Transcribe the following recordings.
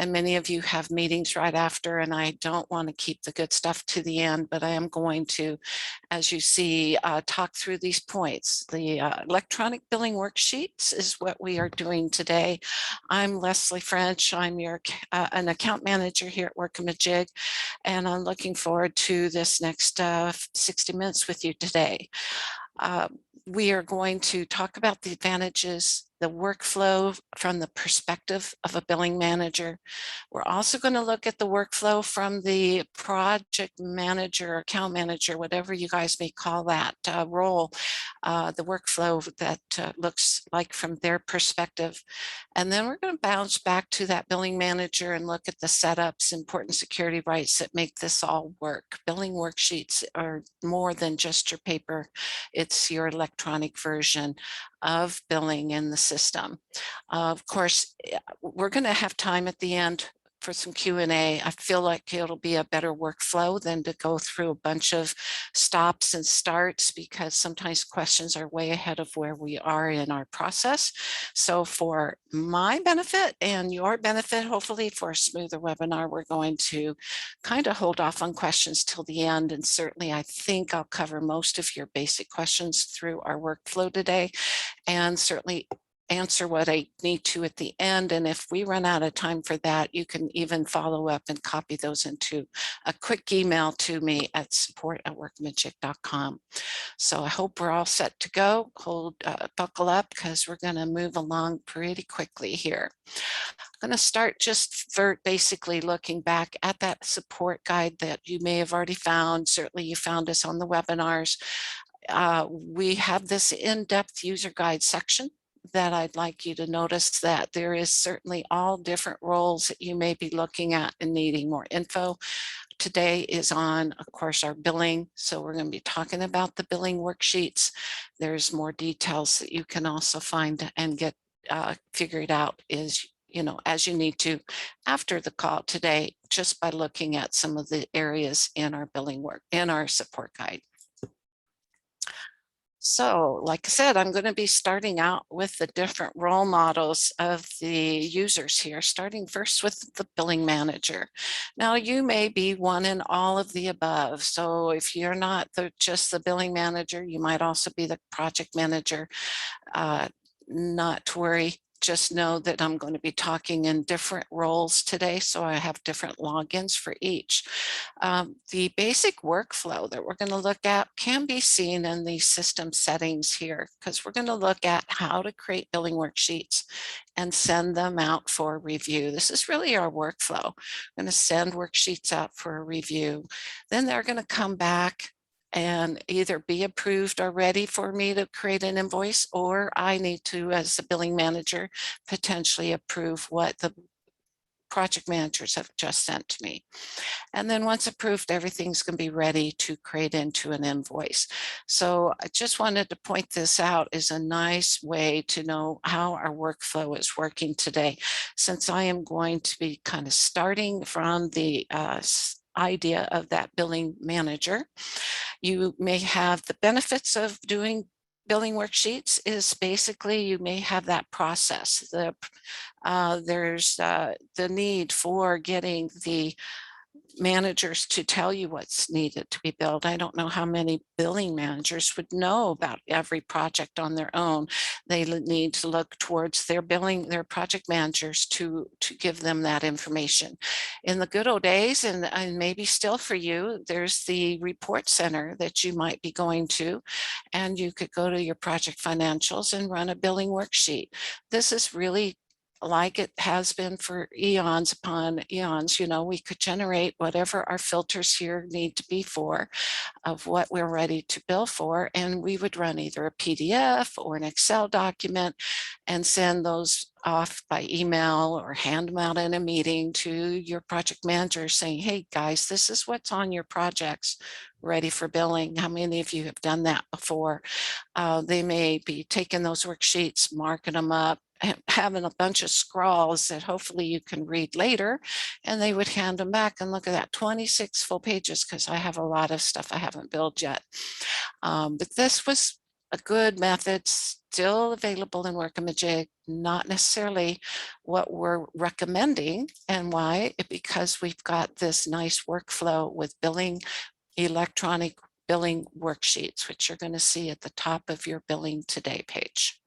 and many of you have meetings right after, and I don't want to keep the good stuff to the end, but I am going to, as you see, talk through these points. The electronic billing worksheets is what we are doing today. I'm Leslie French. I'm an account manager here at Workamajig, and I'm looking forward to this next 60 minutes with you today. We are going to talk about the advantages, the workflow from the perspective of a billing manager. We're also going to look at the workflow from the project manager, account manager, whatever you guys may call that role, the workflow that looks like from their perspective. And then we're going to bounce back to that billing manager and look at the setups, important security rights that make this all work. Billing worksheets are more than just your paper. It's your electronic version of billing in the system. Of course, we're going to have time at the end for some Q&A. I feel like it'll be a better workflow than to go through a bunch of stops and starts, because sometimes questions are way ahead of where we are in our process. So for my benefit and your benefit, hopefully for a smoother webinar, we're going to kind of hold off on questions till the end. And certainly I think I'll cover most of your basic questions through our workflow today, and certainly answer what I need to at the end. And if we run out of time for that, you can even follow up and copy those into a quick email to me at support@workamajig.com. So I hope we're all set to go. Buckle up, because we're going to move along pretty quickly here. I'm going to start just basically looking back at that support guide that you may have already found. Certainly you found us on the webinars. We have this in-depth user guide section that I'd like you to notice that there is certainly all different roles that you may be looking at and needing more info. Today is on, of course, our billing. So we're going to be talking about the billing worksheets. There's more details that you can also find and get figured out as you need to after the call today, just by looking at some of the areas in our billing work, in our support guide. So, like I said, I'm going to be starting out with the different role models of the users here, starting first with the billing manager. Now, you may be one in all of the above. So if you're not just the billing manager, you might also be the project manager. Not to worry. Just know that I'm going to be talking in different roles today, so I have different logins for each. The basic workflow that we're going to look at can be seen in the system settings here, because we're going to look at how to create billing worksheets and send them out for review. This is really our workflow. I'm going to send worksheets out for a review. Then they're going to come back and either be approved or ready for me to create an invoice, or I need to, as the billing manager, potentially approve what the project managers have just sent to me. And then once approved, everything's going to be ready to create into an invoice. So I just wanted to point this out as a nice way to know how our workflow is working today, since I am going to be kind of starting from the idea of that billing manager. You may have the benefits of doing billing worksheets is basically you may have that process. There's the need for getting the managers to tell you what's needed to be billed. I don't know how many billing managers would know about every project on their own. They need to look towards their project managers to give them that information. In the good old days, and maybe still for you, there's the report center that you might be going to, and you could go to your project financials and run a billing worksheet. This is really like it has been for eons upon eons. We could generate whatever our filters here need to be for of what we're ready to bill for. And we would run either a PDF or an Excel document and send those off by email or hand them out in a meeting to your project manager saying, hey guys, this is what's on your projects ready for billing. How many of you have done that before? They may be taking those worksheets, marking them up, having a bunch of scrawls that hopefully you can read later, and they would hand them back and look at that 26 full pages, because I have a lot of stuff I haven't billed yet. But this was a good method, still available in Workamajig, not necessarily what we're recommending. And why? Because we've got this nice workflow with electronic billing worksheets, which you're going to see at the top of your Billing Today page.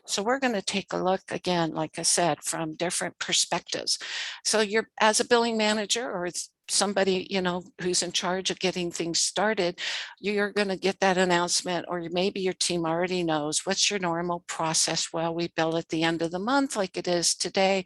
So we're going to take a look again, like I said, from different perspectives. So you're, as a billing manager or somebody, who's in charge of getting things started, you're going to get that announcement, or maybe your team already knows what's your normal process. Well, we bill at the end of the month like it is today,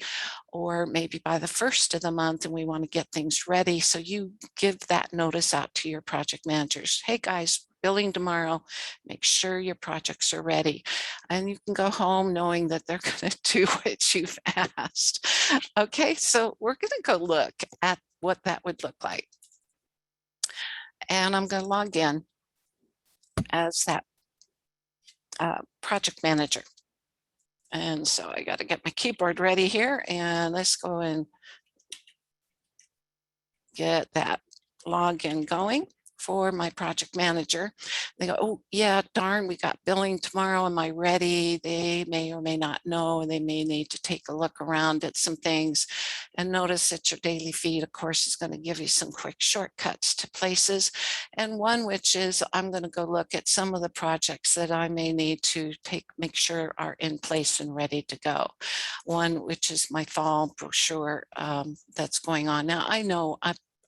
or maybe by the first of the month, and we want to get things ready. So you give that notice out to your project managers. Hey guys, billing tomorrow, make sure your projects are ready. And you can go home knowing that they're going to do what you've asked. Okay, so we're going to go look at what that would look like. And I'm going to log in as that project manager. And so I got to get my keyboard ready here, and let's go and get that login going for my project manager. They go, oh yeah, darn, we got billing tomorrow. Am I ready? They may or may not know, and they may need to take a look around at some things. And notice that your daily feed, of course, is going to give you some quick shortcuts to places. And one which is, I'm going to go look at some of the projects that I may need to make sure are in place and ready to go. One which is my fall brochure that's going on. Now, I know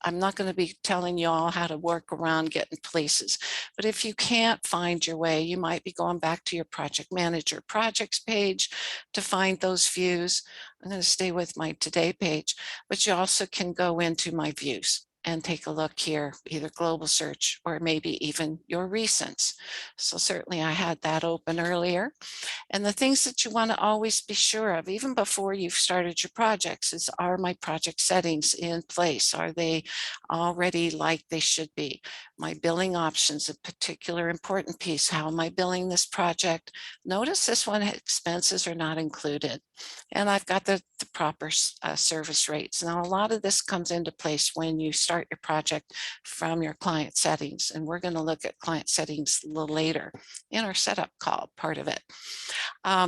I'm not going to be telling you all how to work around getting places, but if you can't find your way, you might be going back to your project manager projects page to find those views. I'm going to stay with my today page, but you also can go into my views and take a look here, either global search or maybe even your recents. So certainly I had that open earlier. And the things that you want to always be sure of, even before you've started your projects, is, are my project settings in place? Are they already like they should be? My billing options, a particular important piece. How am I billing this project? Notice this one, expenses are not included. And I've got the proper service rates. Now, a lot of this comes into place when you start your project from your client settings. And we're going to look at client settings a little later in our setup call, part of it.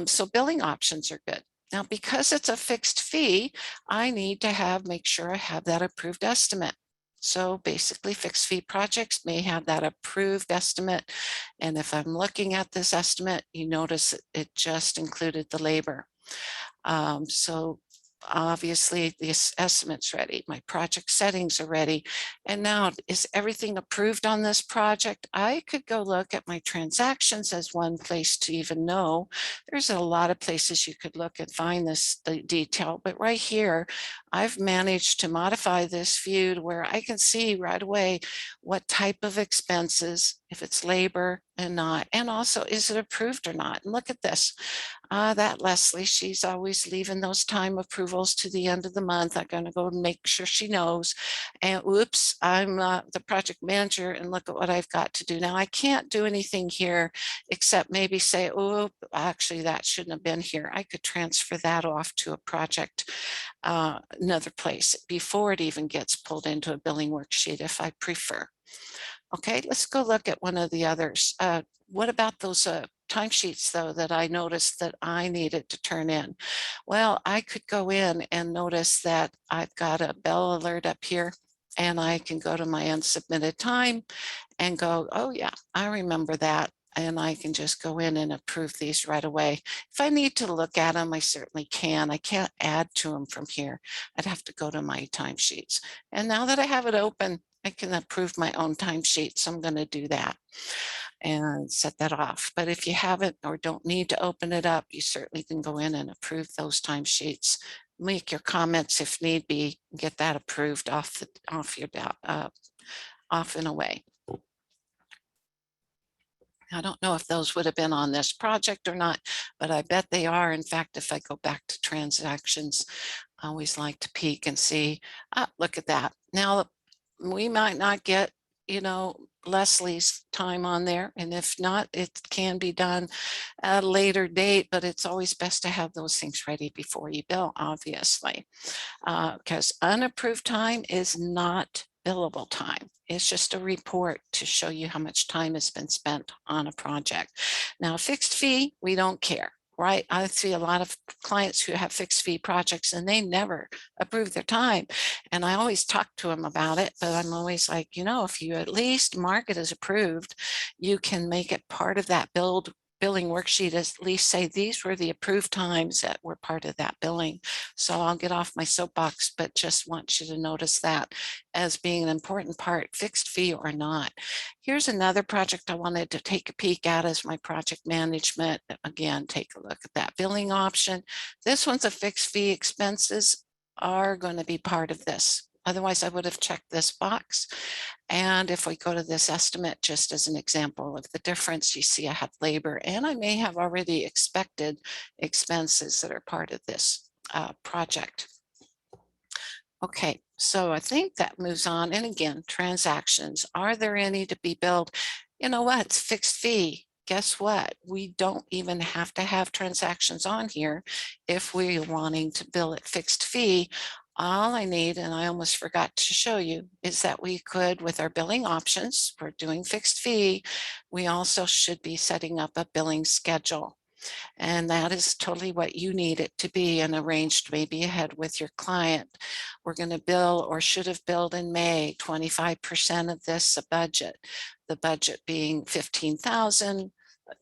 So billing options are good. Now, because it's a fixed fee, I need to make sure I have that approved estimate. So basically fixed fee projects may have that approved estimate. And if I'm looking at this estimate, you notice it just included the labor. So obviously this estimate's ready, my project settings are ready. And now, is everything approved on this project? I could go look at my transactions as one place to even know. There's a lot of places you could look and find the detail, but right here, I've managed to modify this view to where I can see right away what type of expenses, if it's labor and not, and also is it approved or not. And look at this. That Leslie, she's always leaving those time approvals to the end of the month. I'm going to go and make sure she knows. And whoops, I'm the project manager, and look at what I've got to do. Now, I can't do anything here except maybe say, oh, actually, that shouldn't have been here. I could transfer that off to a project, another place before it even gets pulled into a billing worksheet if I prefer. Okay, let's go look at one of the others. What about those timesheets, though, that I noticed that I needed to turn in? Well, I could go in and notice that I've got a bell alert up here, and I can go to my unsubmitted time and go, oh yeah, I remember that. And I can just go in and approve these right away. If I need to look at them, I certainly can. I can't add to them from here. I'd have to go to my timesheets. And now that I have it open, I can approve my own timesheet. So I'm going to do that and set that off. But if you haven't or don't need to open it up, you certainly can go in and approve those timesheets. Make your comments if need be, get that approved off and away. I don't know if those would have been on this project or not, but I bet they are. In fact, if I go back to transactions, I always like to peek and see, look at that. Now, we might not get, Leslie's time on there. And if not, it can be done at a later date, but it's always best to have those things ready before you bill, obviously, because unapproved time is not billable time. It's just a report to show you how much time has been spent on a project. Now, fixed fee, we don't care, right? I see a lot of clients who have fixed fee projects and they never approve their time. And I always talk to them about it, but I'm always like, if you at least mark it as approved, you can make it part of that billing worksheet, at least say these were the approved times that were part of that billing. So I'll get off my soapbox, but just want you to notice that as being an important part, fixed fee or not. Here's another project I wanted to take a peek at as my project management. Again, take a look at that billing option. This one's a fixed fee. Expenses are going to be part of this. Otherwise, I would have checked this box. And if we go to this estimate, just as an example of the difference, you see I have labor and I may have already expected expenses that are part of this project. Okay, so I think that moves on. And again, transactions, are there any to be billed? You know what, it's fixed fee. Guess what? We don't even have to have transactions on here if we're wanting to bill it fixed fee. All I need, and I almost forgot to show you, is that we could, with our billing options, we're doing fixed fee, we also should be setting up a billing schedule. And that is totally what you need it to be, and arranged maybe ahead with your client. We're going to bill, or should have billed in May, 25% of this a budget. The budget being 15,000,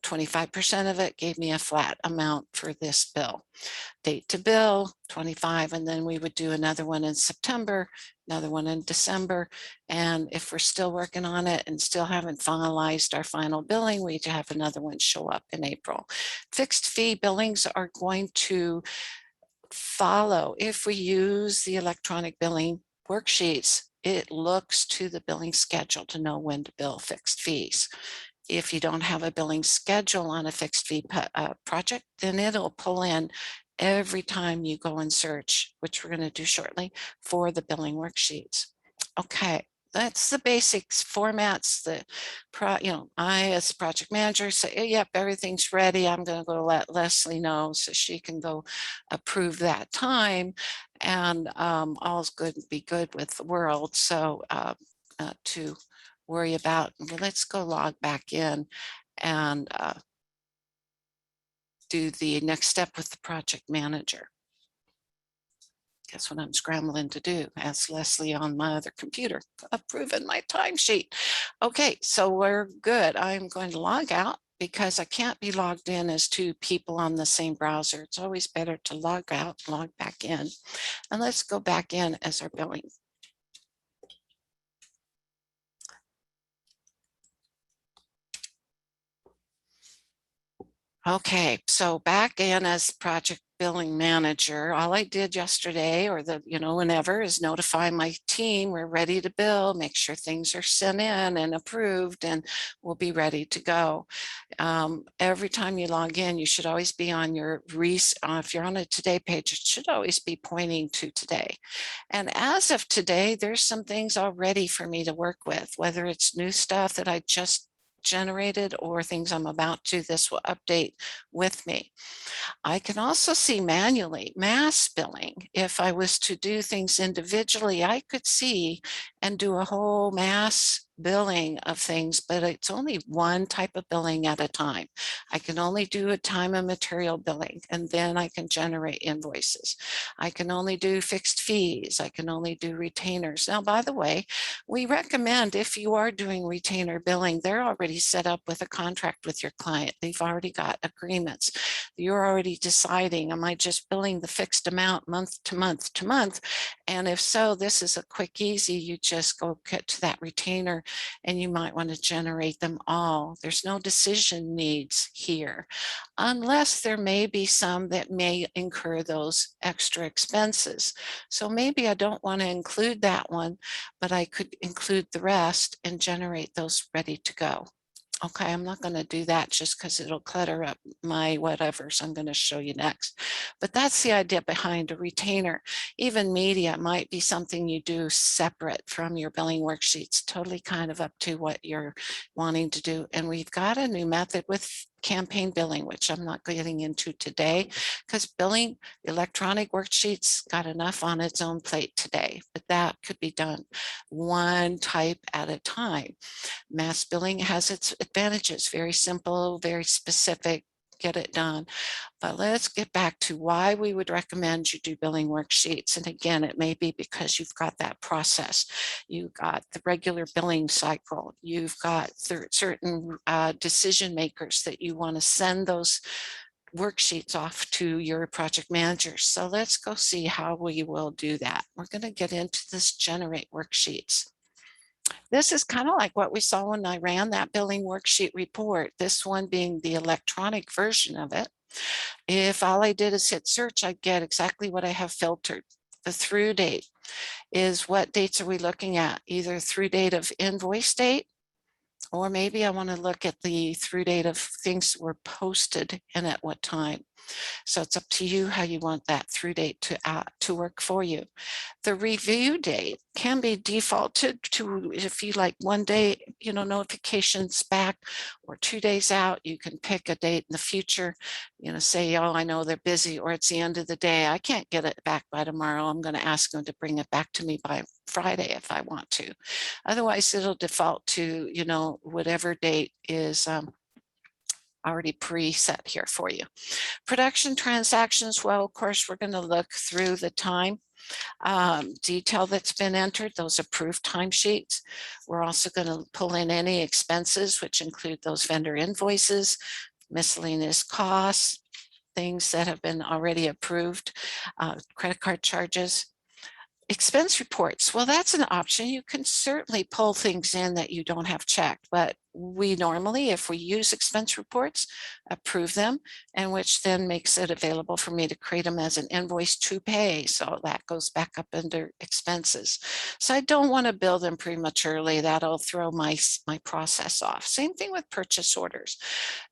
25% of it gave me a flat amount for this bill. Date to bill, 25, and then we would do another one in September, another one in December. And if we're still working on it and still haven't finalized our final billing, we have another one show up in April. Fixed fee billings are going to follow. If we use the electronic billing worksheets, it looks to the billing schedule to know when to bill fixed fees. If you don't have a billing schedule on a fixed fee project, then it'll pull in every time you go and search, which we're going to do shortly, for the billing worksheets. Okay, that's the basics, formats. I as project manager say, yep, everything's ready. I'm going to go let Leslie know so she can go approve that time, and all's good and be good with the world. So to worry about. Let's go log back in and do the next step with the project manager. Guess what I'm scrambling to do? Ask Leslie on my other computer, approving my timesheet. Okay, so we're good. I'm going to log out because I can't be logged in as two people on the same browser. It's always better to log out, log back in. And let's go back in as our billing. Okay, so back in as project billing manager, all I did yesterday, or whenever, is notify my team we're ready to bill, make sure things are sent in and approved, and we'll be ready to go. Every time you log in, you should always be on your if you're on a today page, it should always be pointing to today. And as of today, there's some things already for me to work with, whether it's new stuff that I just generated or things I'm about to. This will update with me. I can also see manually mass billing. If I was to do things individually, I could see and do a whole mass billing of things, but it's only one type of billing at a time. I can only do a time and material billing, and then I can generate invoices. I can only do fixed fees. I can only do retainers. Now, by the way, we recommend, if you are doing retainer billing, they're already set up with a contract with your client. They've already got agreements. You're already deciding, am I just billing the fixed amount month to month to month? And if so, this is a quick, easy. You just go get to that retainer and you might want to generate them all. There's no decision needs here, unless there may be some that may incur those extra expenses. So maybe I don't want to include that one, but I could include the rest and generate those ready to go. Okay, I'm not going to do that just because it'll clutter up my whatevers I'm going to show you next. But that's the idea behind a retainer. Even media might be something you do separate from your billing worksheets, totally kind of up to what you're wanting to do. And we've got a new method with campaign billing, which I'm not getting into today because billing electronic worksheets got enough on its own plate today, but that could be done one type at a time. Mass billing has its advantages, very simple, very specific, get it done. But let's get back to why we would recommend you do billing worksheets. And again, it may be because you've got that process. You've got the regular billing cycle. You've got certain decision makers that you want to send those worksheets off to your project managers. So let's go see how we will do that. We're going to get into this generate worksheets. This is kind of like what we saw when I ran that billing worksheet report, this one being the electronic version of it. If all I did is hit search, I get exactly what I have filtered. The through date is what dates are we looking at? Either through date of invoice date, or maybe I want to look at the through date of things that were posted and at what time. So it's up to you how you want that through date to work for you. The review date can be defaulted to, if you like, 1 day, notifications back, or 2 days out. You can pick a date in the future, say, oh, I know they're busy, or it's the end of the day. I can't get it back by tomorrow. I'm going to ask them to bring it back to me by Friday if I want to. Otherwise, it'll default to, whatever date is already preset here for you. Production transactions, well, of course, we're going to look through the time detail that's been entered, those approved timesheets. We're also going to pull in any expenses, which include those vendor invoices, miscellaneous costs, things that have been already approved, credit card charges. Expense reports, well, that's an option. You can certainly pull things in that you don't have checked, but we normally, if we use expense reports, approve them, and which then makes it available for me to create them as an invoice to pay. So that goes back up under expenses. So I don't want to bill them prematurely. That'll throw my process off. Same thing with purchase orders.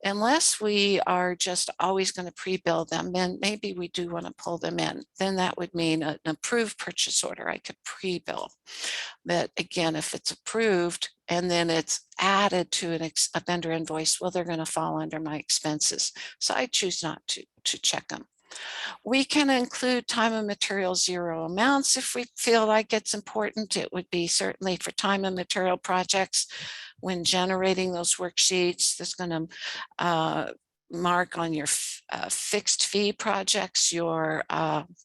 Unless we are just always going to pre-bill them, then maybe we do want to pull them in. Then that would mean an approved purchase order I could pre-bill. But again, if it's approved and then it's added to a vendor invoice, well, they're going to fall under my expenses. So I choose not to check them. We can include time and material zero amounts if we feel like it's important. It would be certainly for time and material projects. When generating those worksheets, that's going to mark on your fixed fee projects, your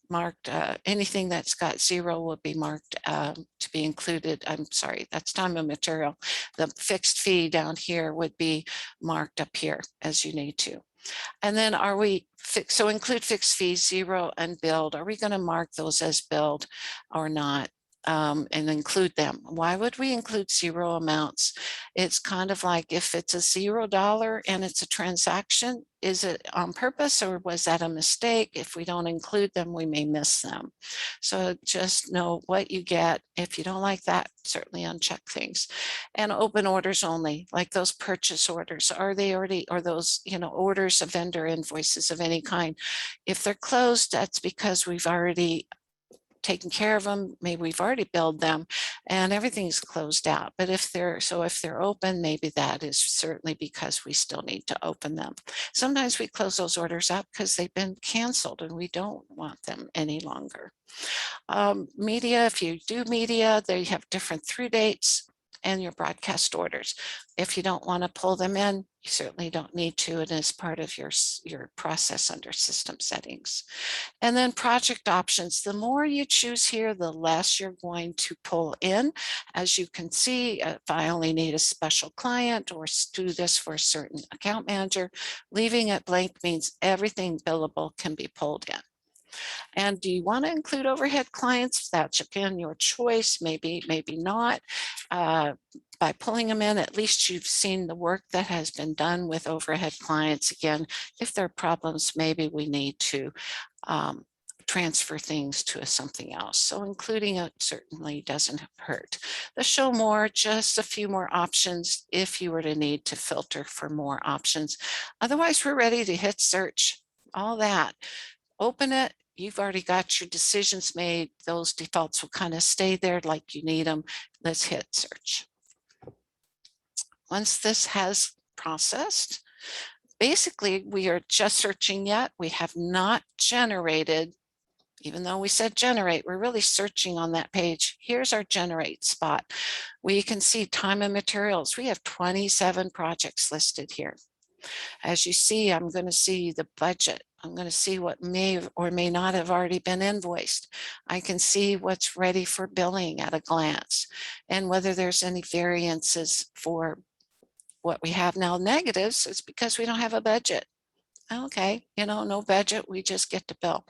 marked anything that's got zero will be marked to be included. I'm sorry, that's time and material. The fixed fee down here would be marked up here as you need to. And then so include fixed fees, zero, and billed. Are we going to mark those as billed or not? And include them. Why would we include zero amounts? It's kind of like if it's a $0 and it's a transaction, is it on purpose or was that a mistake? If we don't include them, we may miss them. So just know what you get. If you don't like that, certainly uncheck things. And open orders only, like those purchase orders. Are they already, or those, orders of vendor invoices of any kind? If they're closed, that's because we've already taken care of them, maybe we've already billed them and everything's closed out. But if they're open, maybe that is certainly because we still need to open them. Sometimes we close those orders out because they've been canceled and we don't want them any longer. Media, if you do media, they have different through dates and your broadcast orders. If you don't want to pull them in, you certainly don't need to. It is part of your process under system settings. And then project options. The more you choose here, the less you're going to pull in. As you can see, if I only need a special client or do this for a certain account manager, leaving it blank means everything billable can be pulled in. And do you want to include overhead clients? That's again your choice, maybe not. By pulling them in, at least you've seen the work that has been done with overhead clients. Again, if there are problems, maybe we need to transfer things to something else. So including it certainly doesn't hurt. The show more, just a few more options if you were to need to filter for more options. Otherwise, we're ready to hit search. All that. Open it. You've already got your decisions made. Those defaults will kind of stay there like you need them. Let's hit search. Once this has processed, basically, we are just searching yet. We have not generated, even though we said generate, we're really searching on that page. Here's our generate spot. We can see time and materials. We have 27 projects listed here. As you see, I'm going to see the budget. I'm going to see what may or may not have already been invoiced. I can see what's ready for billing at a glance and whether there's any variances for what we have now. Negatives is because we don't have a budget. Okay, no budget, we just get to bill.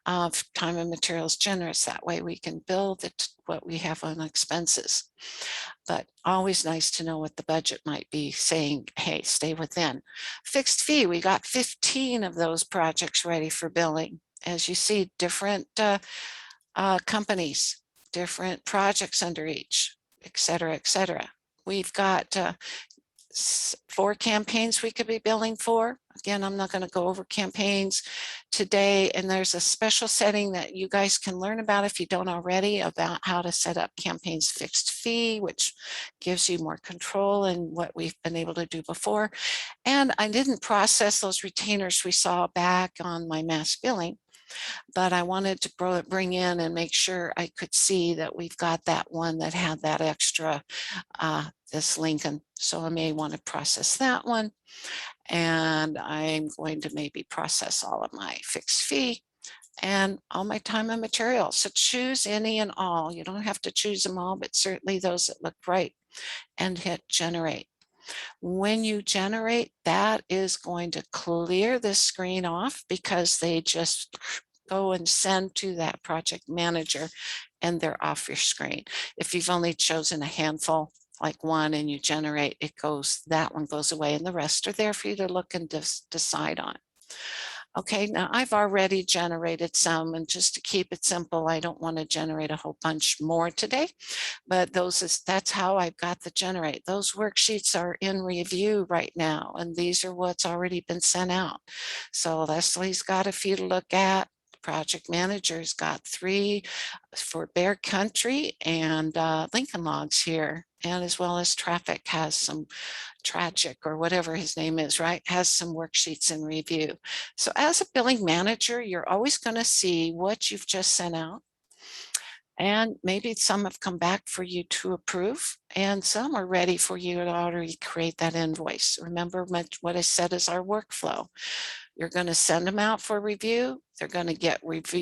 Time and materials generous, that way we can bill what we have on expenses. But always nice to know what the budget might be saying, hey, stay within. Fixed fee, we got 15 of those projects ready for billing. As you see, different companies, different projects under each, et cetera, et cetera. We've got 4 campaigns we could be billing for. Again, I'm not going to go over campaigns today, and there's a special setting that you guys can learn about if you don't already, about how to set up campaigns fixed fee, which gives you more control in what we've been able to do before. And I didn't process those retainers we saw back on my mass billing, but I wanted to bring in and make sure I could see that we've got that one that had that extra, this Lincoln. So I may want to process that one. And I'm going to maybe process all of my fixed fee and all my time and material. So choose any and all. You don't have to choose them all, but certainly those that look right, and hit generate. When you generate, that is going to clear this screen off because they just go and send to that project manager and they're off your screen. If you've only chosen a handful, like one, and you generate, that one goes away and the rest are there for you to look and decide on. Okay, now I've already generated some, and just to keep it simple, I don't want to generate a whole bunch more today, but that's how I've got the generate. Those worksheets are in review right now, and these are what's already been sent out. So Leslie's got a few to look at. Project manager's got 3 for Bear Country and Lincoln Logs here, and as well as traffic has some tragic or whatever his name is, right? Has some worksheets in review. So as a billing manager, you're always going to see what you've just sent out. And maybe some have come back for you to approve, and some are ready for you to already create that invoice. Remember what I said is our workflow. You're going to send them out for review. They're going to get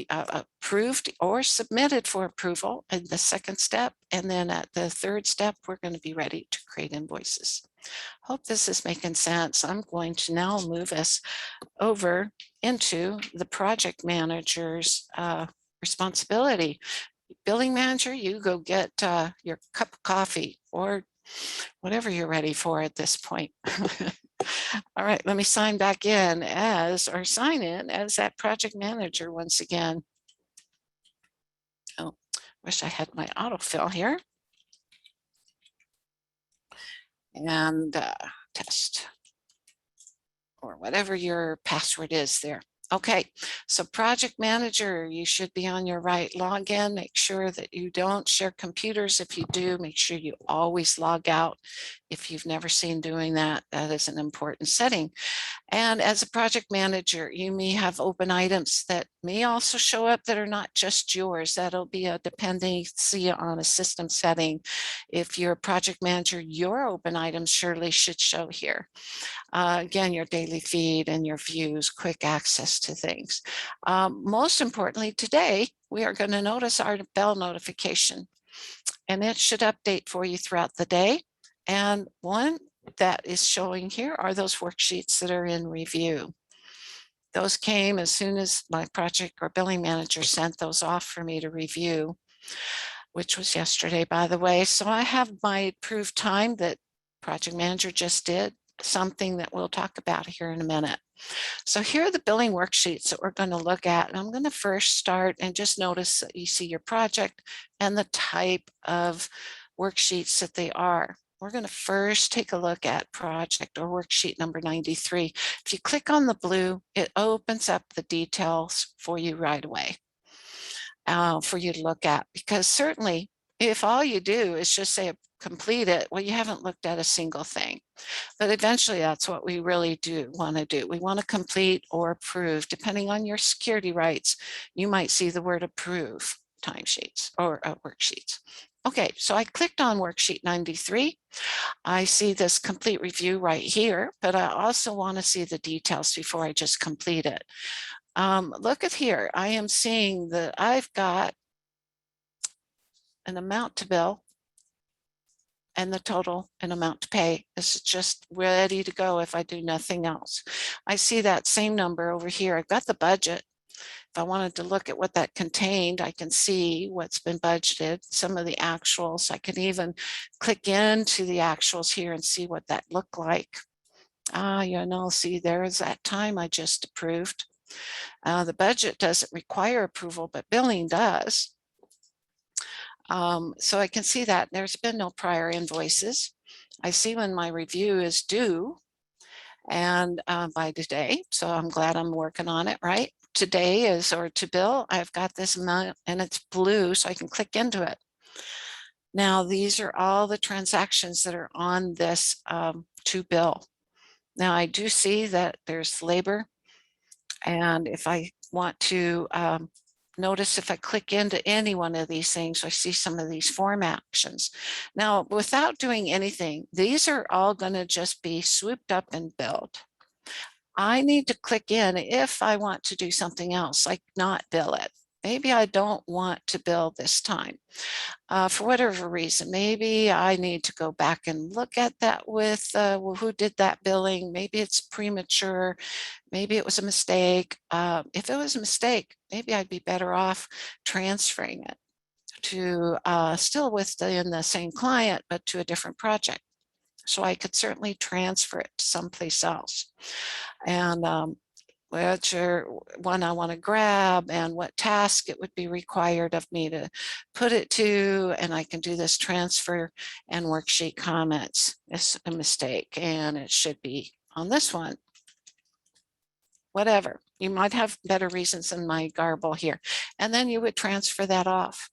approved or submitted for approval in the second step. And then at the third step, we're going to be ready to create invoices. Hope this is making sense. I'm going to now move us over into the project manager's responsibility. Billing manager, you go get your cup of coffee or whatever you're ready for at this point. All right, let me sign back in sign in as that project manager once again. Oh, wish I had my autofill here. And test, or whatever your password is there. Okay, so project manager, you should be on your right login. Make sure that you don't share computers. If you do, make sure you always log out. If you've never seen doing that, that is an important setting. And as a project manager, you may have open items that may also show up that are not just yours. That'll be a dependency on a system setting. If you're a project manager, your open items surely should show here. Again, your daily feed and your views, quick access to things. Most importantly, today, we are going to notice our bell notification, and it should update for you throughout the day. And one that is showing here are those worksheets that are in review. Those came as soon as my project or billing manager sent those off for me to review, which was yesterday, by the way. So I have my approved time that project manager just did, something that we'll talk about here in a minute. So here are the billing worksheets that we're going to look at. And I'm going to first start and just notice that you see your project and the type of worksheets that they are. We're going to first take a look at project or worksheet number 93. If you click on the blue, it opens up the details for you right away for you to look at, because certainly if all you do is just say complete it, well, you haven't looked at a single thing. But eventually that's what we really do want to do. We want to complete or approve. Depending on your security rights, you might see the word approve timesheets or worksheets. Okay, so I clicked on worksheet 93. I see this complete review right here, but I also want to see the details before I just complete it. Look at here. I am seeing that I've got an amount to bill and the total and amount to pay. This is just ready to go if I do nothing else. I see that same number over here. I've got the budget. If I wanted to look at what that contained, I can see what's been budgeted, some of the actuals. I can even click into the actuals here and see what that looked like. See, there's that time I just approved. The budget doesn't require approval, but billing does. So I can see that there's been no prior invoices. I see when my review is due and by today. So I'm glad I'm working on it, right? Today is, or to bill, I've got this amount and it's blue, so I can click into it. Now, these are all the transactions that are on this to bill. Now, I do see that there's labor. And if I want to notice, if I click into any one of these things, I see some of these form actions. Now, without doing anything, these are all going to just be swooped up and billed. I need to click in if I want to do something else, like not bill it. Maybe I don't want to bill this time for whatever reason. Maybe I need to go back and look at that with well, who did that billing. Maybe it's premature. Maybe it was a mistake. If it was a mistake, maybe I'd be better off transferring it to still within the same client, but to a different project. So I could certainly transfer it to someplace else. And which one I want to grab and what task it would be required of me to put it to, and I can do this transfer and worksheet comments. It's a mistake and it should be on this one. Whatever, you might have better reasons than my garble here. And then you would transfer that off.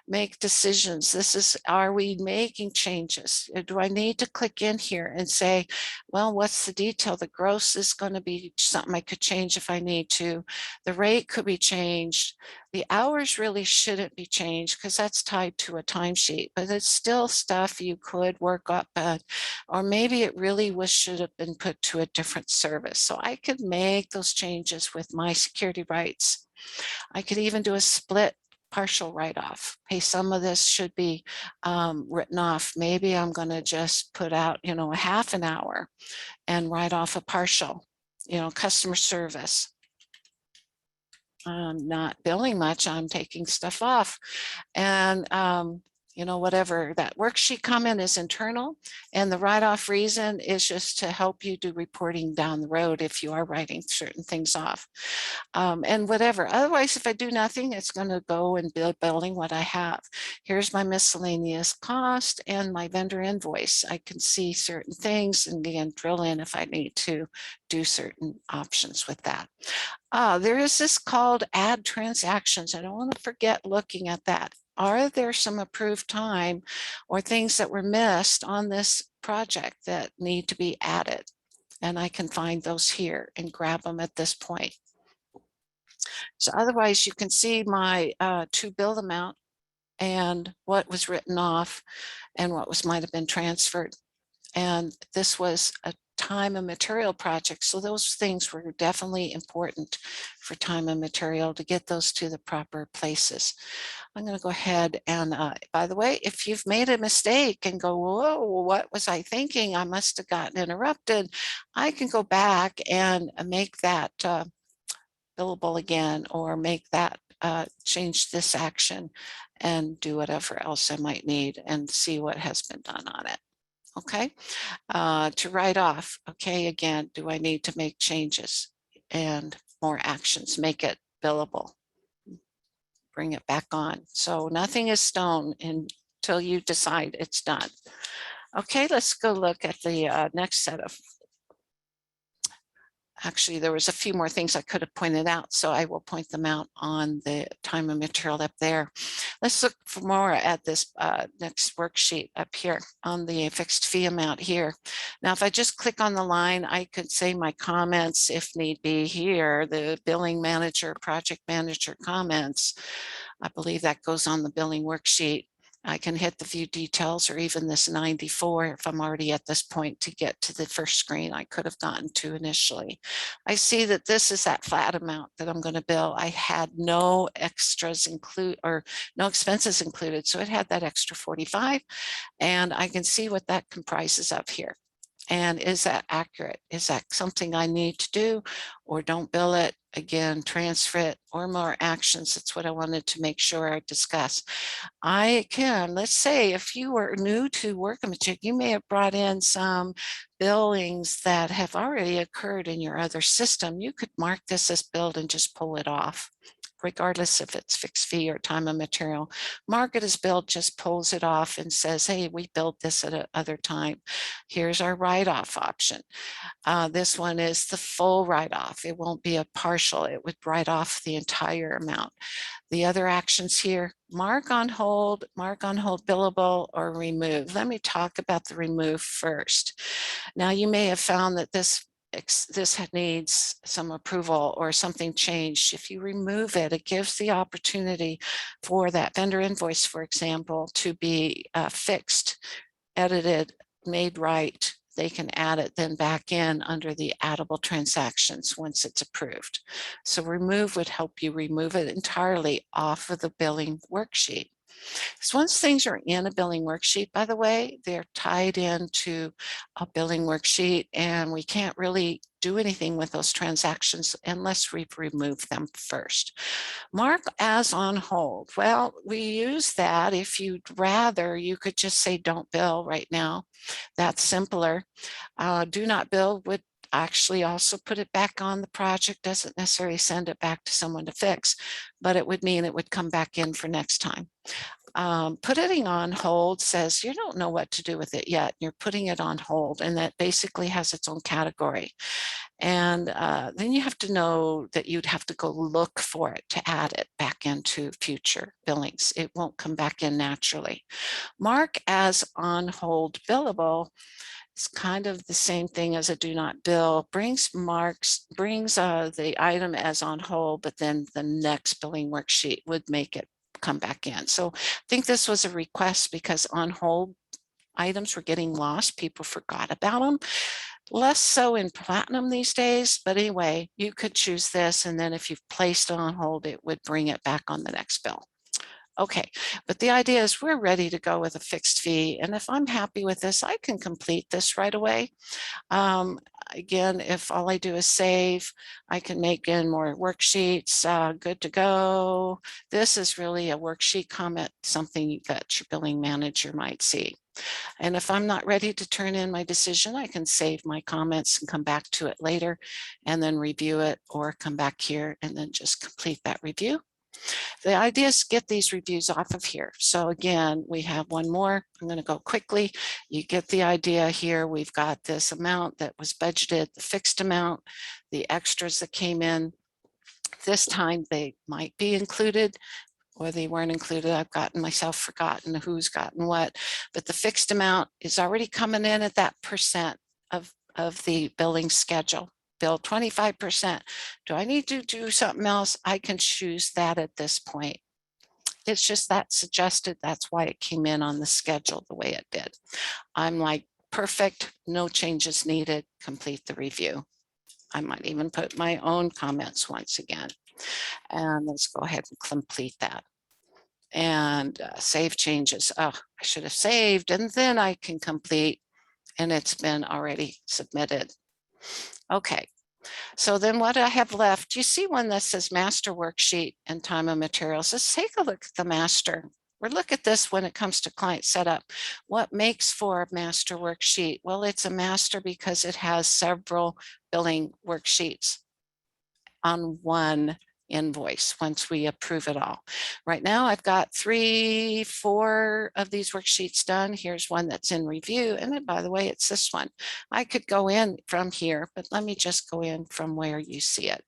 Make decisions. This is, are we making changes? Do I need to click in here and say, well, what's the detail? The gross is going to be something I could change if I need to. The rate could be changed. The hours really shouldn't be changed because that's tied to a timesheet, but it's still stuff you could work up at, or maybe it really should have been put to a different service. So I could make those changes with my security rights. I could even do a split partial write-off. Hey, some of this should be written off. Maybe I'm going to just put out, a half an hour and write off a partial, customer service. I'm not billing much, I'm taking stuff off. And whatever, that worksheet comment is internal, and the write-off reason is just to help you do reporting down the road if you are writing certain things off. And whatever, otherwise, if I do nothing, it's going to go and building what I have. Here's my miscellaneous cost and my vendor invoice. I can see certain things and again drill in if I need to do certain options with that. There is this called add transactions. I don't want to forget looking at that. Are there some approved time or things that were missed on this project that need to be added? And I can find those here and grab them at this point. So otherwise you can see my to bill amount and what was written off and what might have been transferred. And this was a time and material project. So those things were definitely important for time and material to get those to the proper places. I'm going to go ahead and, by the way, if you've made a mistake and go, whoa, what was I thinking? I must have gotten interrupted. I can go back and make that billable again, or make that change this action and do whatever else I might need and see what has been done on it. Okay, to write off. Okay, again, do I need to make changes and more actions, make it billable, bring it back on. So nothing is stone until you decide it's done. Okay, let's go look at the next set of Actually, there was a few more things I could have pointed out, so I will point them out on the time and material up there. Let's look for more at this next worksheet up here on the fixed fee amount here. Now, if I just click on the line, I could say my comments if need be here, the billing manager, project manager comments. I believe that goes on the billing worksheet. I can hit the view details or even this 94 if I'm already at this point to get to the first screen I could have gotten to initially. I see that this is that flat amount that I'm going to bill. I had no extras include or no expenses included, so it had that extra 45, and I can see what that comprises of here. And is that accurate? Is that something I need to do, or don't bill it? Again, transfer it, or more actions. That's what I wanted to make sure I discuss. Let's say if you were new to Workamajig, you may have brought in some billings that have already occurred in your other system. You could mark this as billed and just pull it off, regardless if it's fixed fee or time and material. Mark it as billed, just pulls it off and says, hey, we billed this at another time. Here's our write-off option. This one is the full write-off. It won't be a partial. It would write off the entire amount. The other actions here, mark on hold billable, or remove. Let me talk about the remove first. Now, you may have found that this needs some approval or something changed. If you remove it, it gives the opportunity for that vendor invoice, for example, to be fixed, edited, made right. They can add it then back in under the addable transactions once it's approved. So remove would help you remove it entirely off of the billing worksheet. So once things are in a billing worksheet, by the way, they're tied into a billing worksheet, and we can't really do anything with those transactions unless we've removed them first. Mark as on hold. Well, we use that. If you'd rather, you could just say don't bill right now. That's simpler. Do not bill would actually also put it back on the project, doesn't necessarily send it back to someone to fix, but it would mean it would come back in for next time. Putting on hold says you don't know what to do with it yet. You're putting it on hold, and that basically has its own category. And then you have to know that you'd have to go look for it to add it back into future billings. It won't come back in naturally. Mark as on hold billable. It's kind of the same thing as a do not bill. Brings the item as on hold, but then the next billing worksheet would make it come back in. So I think this was a request because on hold items were getting lost. People forgot about them. Less so in Platinum these days, but anyway, you could choose this, and then if you've placed it on hold, it would bring it back on the next bill. Okay, but the idea is we're ready to go with a fixed fee, and if I'm happy with this, I can complete this right away. Again, if all I do is save, I can make in more worksheets, good to go. This is really a worksheet comment, something that your billing manager might see. And if I'm not ready to turn in my decision, I can save my comments and come back to it later and then review it, or come back here and then just complete that review. The idea is get these reviews off of here. So again, we have one more. I'm going to go quickly. You get the idea here. We've got this amount that was budgeted, the fixed amount, the extras that came in. This time they might be included, or they weren't included. I've gotten myself forgotten who's gotten what, but the fixed amount is already coming in at that percent of the billing schedule. Bill 25%. Do I need to do something else? I can choose that at this point. It's just that suggested. That's why it came in on the schedule the way it did. I'm like, perfect, no changes needed, complete the review. I might even put my own comments once again. And let's go ahead and complete that. And save changes. Oh, I should have saved, and then I can complete, and it's been already submitted. Okay, so then what I have left, you see one that says master worksheet and time and materials. Let's take a look at the master. Or look at this when it comes to client setup. What makes for a master worksheet? Well, it's a master because it has several billing worksheets on one invoice once we approve it all. Right now, I've got 3, 4 of these worksheets done. Here's one that's in review. And then, by the way, it's this one. I could go in from here, but let me just go in from where you see it.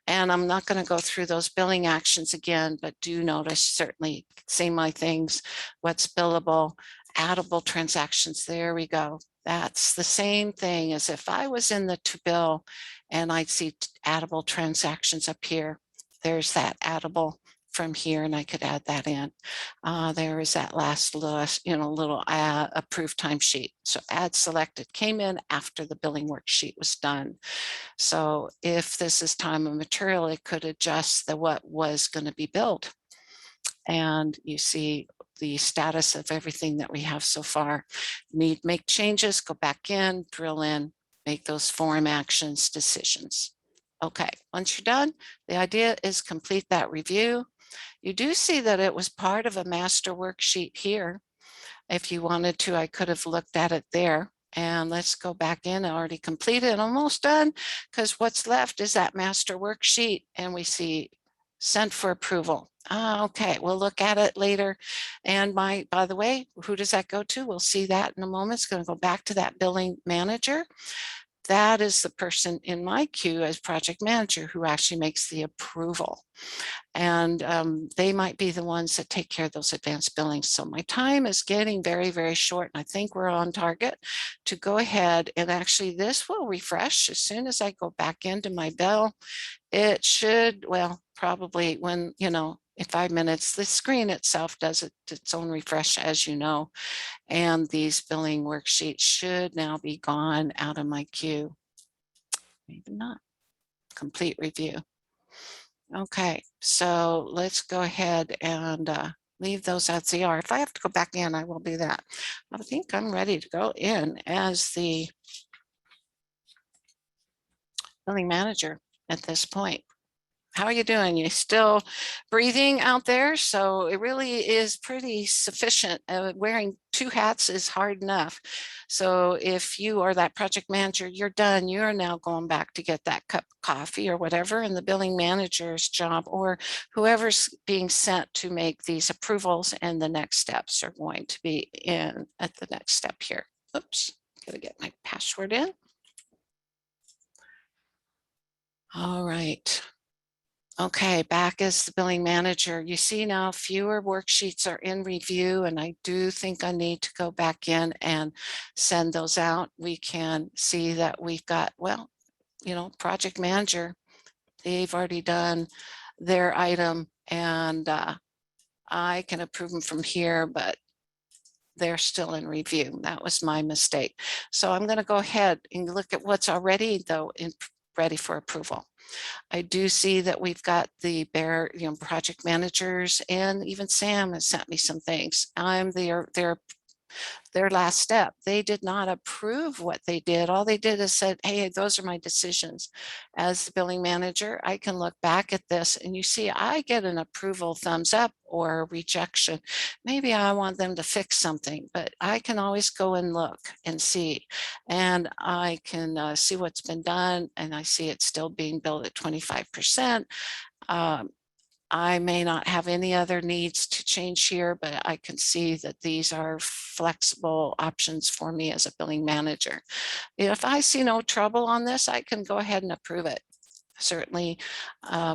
And I'm not going to go through those billing actions again, but do notice certainly say my things, what's billable, addable transactions. There we go. That's the same thing as if I was in the to bill and I'd see addable transactions up here. There's that addable from here, and I could add that in. There is that last little approved timesheet. So add selected came in after the billing worksheet was done. So if this is time and material, it could adjust what was going to be billed. And you see the status of everything that we have so far. Need make changes, go back in, drill in, make those form actions decisions. Okay, once you're done, the idea is complete that review. You do see that it was part of a master worksheet here. If you wanted to, I could have looked at it there. And let's go back in. I already completed, almost done, because what's left is that master worksheet, and we see sent for approval. Okay, we'll look at it later. And by the way, who does that go to? We'll see that in a moment. It's going to go back to that billing manager. That is the person in my queue as project manager who actually makes the approval. And they might be the ones that take care of those advanced billings. So my time is getting very, very short, and I think we're on target to go ahead, and actually this will refresh as soon as I go back into my bill. It should, well, probably when, in 5 minutes, the screen itself does its own refresh, as you know, and these billing worksheets should now be gone out of my queue. Maybe not. Complete review. Okay, so let's go ahead and leave those as they are. If I have to go back in, I will do that. I think I'm ready to go in as the billing manager at this point. How are you doing? You still breathing out there? So it really is pretty sufficient. Wearing 2 hats is hard enough. So if you are that project manager, you're done. You're now going back to get that cup of coffee or whatever, and the billing manager's job, or whoever's being sent to make these approvals, and the next steps are going to be in at the next step here. Oops, gotta get my password in. All right. Okay, back as the billing manager. You see now fewer worksheets are in review, and I do think I need to go back in and send those out. We can see that we've got, well, project manager, they've already done their item, and I can approve them from here, but they're still in review. That was my mistake. So I'm going to go ahead and look at what's already, though, ready for approval. I do see that we've got the project managers, and even Sam has sent me some things. I'm their last step. They did not approve what they did. All they did is said, hey, those are my decisions. As the billing manager, I can look back at this, and you see I get an approval thumbs up or a rejection. Maybe I want them to fix something, but I can always go and look and see, and I can see what's been done, and I see it's still being billed at 25%. I may not have any other needs to change here, but I can see that these are flexible options for me as a billing manager. If I see no trouble on this, I can go ahead and approve it. Certainly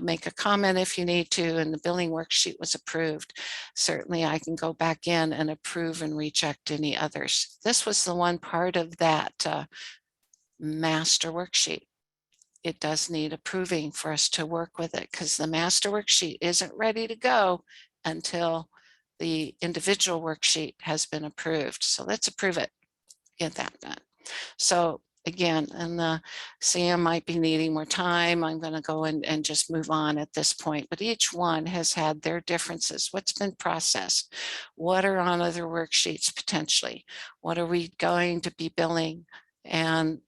make a comment if you need to, and the billing worksheet was approved. Certainly I can go back in and approve and reject any others. This was the one part of that master worksheet. It does need approving for us to work with it, because the master worksheet isn't ready to go until the individual worksheet has been approved. So let's approve it, get that done. So again, and Sam might be needing more time. I'm going to go and just move on at this point, but each one has had their differences. What's been processed? What are on other worksheets potentially? What are we going to be billing? And,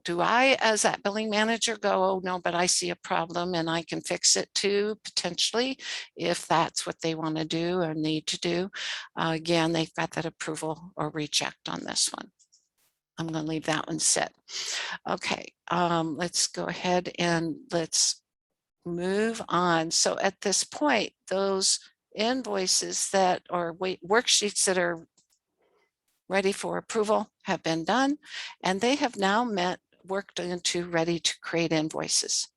do I, as that billing manager, go, oh no, but I see a problem and I can fix it too, potentially, if that's what they want to do or need to do. Again, they've got that approval or reject on this one. I'm going to leave that one set. Okay, let's go ahead and let's move on. So at this point, those invoices that or worksheets that are ready for approval have been done, and they have now worked into ready to create invoices.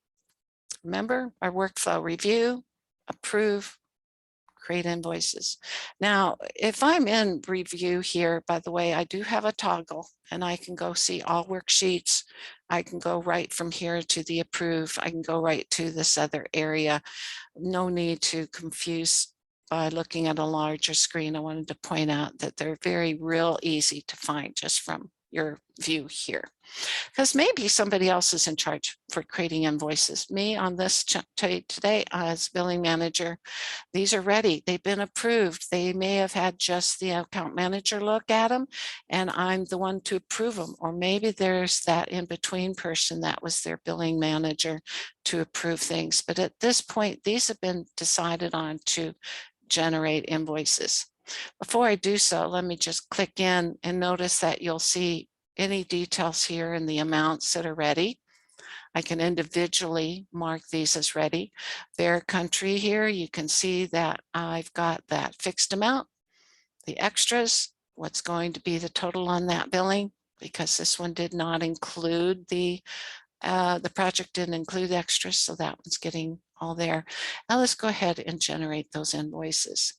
Remember our workflow: review, approve, create invoices. Now, if I'm in review here, by the way, I do have a toggle and I can go see all worksheets. I can go right from here to the approve. I can go right to this other area. No need to confuse by looking at a larger screen. I wanted to point out that they're real easy to find just from your view here, because maybe somebody else is in charge for creating invoices. Me on this today as billing manager, these are ready. They've been approved. They may have had just the account manager look at them, and I'm the one to approve them. Or maybe there's that in-between person that was their billing manager to approve things. But at this point, these have been decided on to generate invoices. Before I do so, let me just click in and notice that you'll see any details here in the amounts that are ready. I can individually mark these as ready. Their country here, you can see that I've got that fixed amount, the extras, what's going to be the total on that billing, because this one did not include the project didn't include extras, so that one's getting all there. Now let's go ahead and generate those invoices.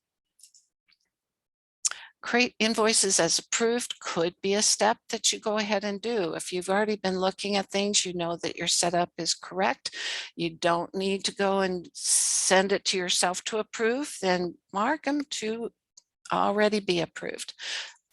Create invoices as approved could be a step that you go ahead and do. If you've already been looking at things, you know that your setup is correct. You don't need to go and send it to yourself to approve, then mark them to already be approved.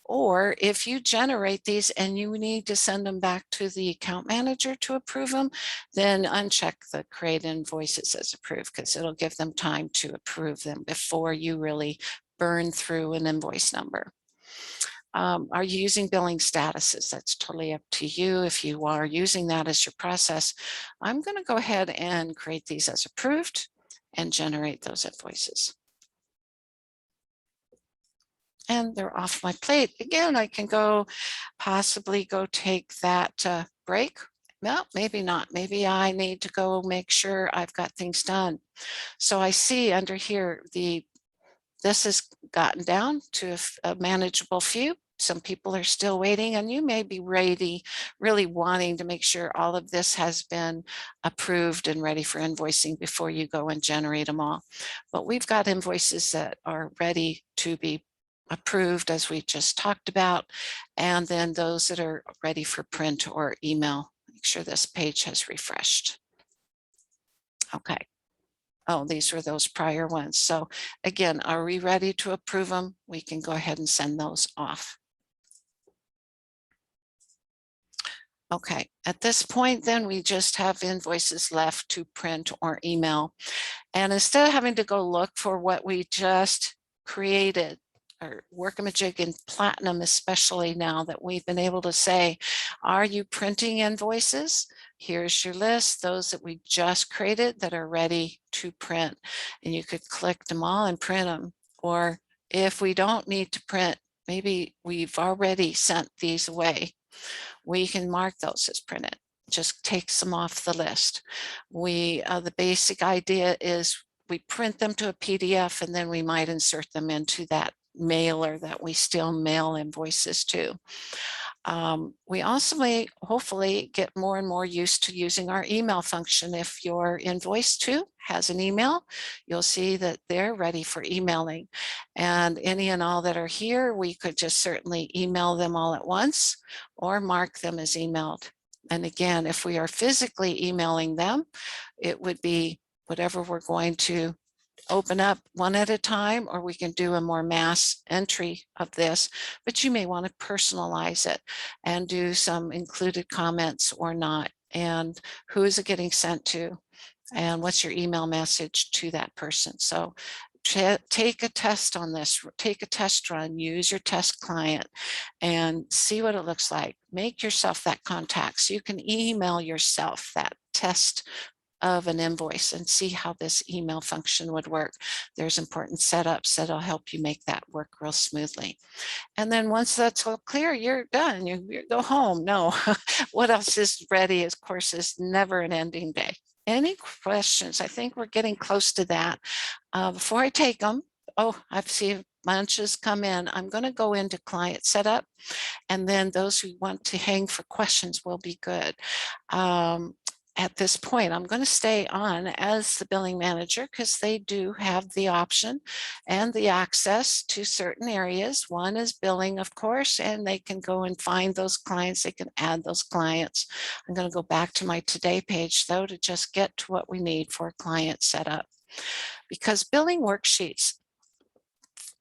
Or if you generate these and you need to send them back to the account manager to approve them, then uncheck the create invoices as approved, because it'll give them time to approve them before you really burn through an invoice number. Are you using billing statuses? That's totally up to you. If you are using that as your process, I'm going to go ahead and create these as approved and generate those invoices. And they're off my plate. Again, I can possibly go take that break. Well, maybe not. Maybe I need to go make sure I've got things done. So I see under here, this has gotten down to a manageable few. Some people are still waiting, and you may be really wanting to make sure all of this has been approved and ready for invoicing before you go and generate them all. But we've got invoices that are ready to be approved, as we just talked about, and then those that are ready for print or email. Make sure this page has refreshed. Okay. Oh, these were those prior ones. So again, are we ready to approve them? We can go ahead and send those off. Okay, at this point, then we just have invoices left to print or email. And instead of having to go look for what we just created, or Workamajig and Platinum, especially now that we've been able to say, are you printing invoices? Here's your list, those that we just created that are ready to print. And you could click them all and print them. Or if we don't need to print, maybe we've already sent these away, we can mark those as printed. Just takes them off the list. The basic idea is we print them to a PDF, and then we might insert them into that mailer that we still mail invoices to. We also may hopefully get more and more used to using our email function. If your invoice too has an email, you'll see that they're ready for emailing. And any and all that are here, we could just certainly email them all at once or mark them as emailed. And again, if we are physically emailing them, it would be whatever we're going to open up one at a time, or we can do a more mass entry of this, but you may want to personalize it and do some included comments or not, and who is it getting sent to, and what's your email message to that person. So take a test on this, take a test run, use your test client and see what it looks like. Make yourself that contact so you can email yourself that test of an invoice and see how this email function would work. There's important setups that'll help you make that work real smoothly. And then once that's all clear, you're done. You go home. No, what else is ready, of course, is never an ending day. Any questions? I think we're getting close to that. Before I take them, oh, I've seen bunches come in. I'm going to go into client setup, and then those who want to hang for questions will be good. Um, at this point, I'm going to stay on as the billing manager because they do have the option and the access to certain areas. One is billing, of course, and they can go and find those clients. They can add those clients. I'm going to go back to my Today page, though, to just get to what we need for client setup. Because billing worksheets,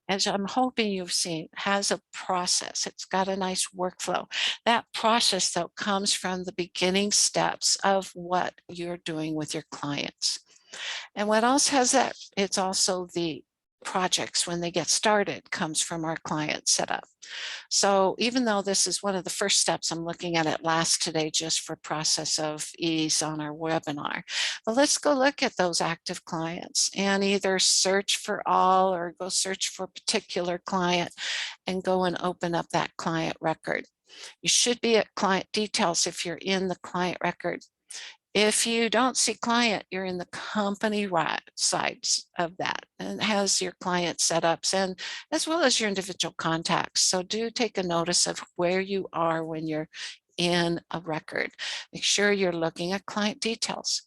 as I'm hoping you've seen, has a process. It's got a nice workflow. That process, though, comes from the beginning steps of what you're doing with your clients. And what else has that? It's also the projects when they get started comes from our client setup. So even though this is one of the first steps, I'm looking at it last today just for process of ease on our webinar. But let's go look at those active clients and either search for all or go search for a particular client and go and open up that client record. You should be at client details if you're in the client record. If you don't see client, you're in the company sides of that, and it has your client setups and as well as your individual contacts. So do take a notice of where you are when you're in a record. Make sure you're looking at client details.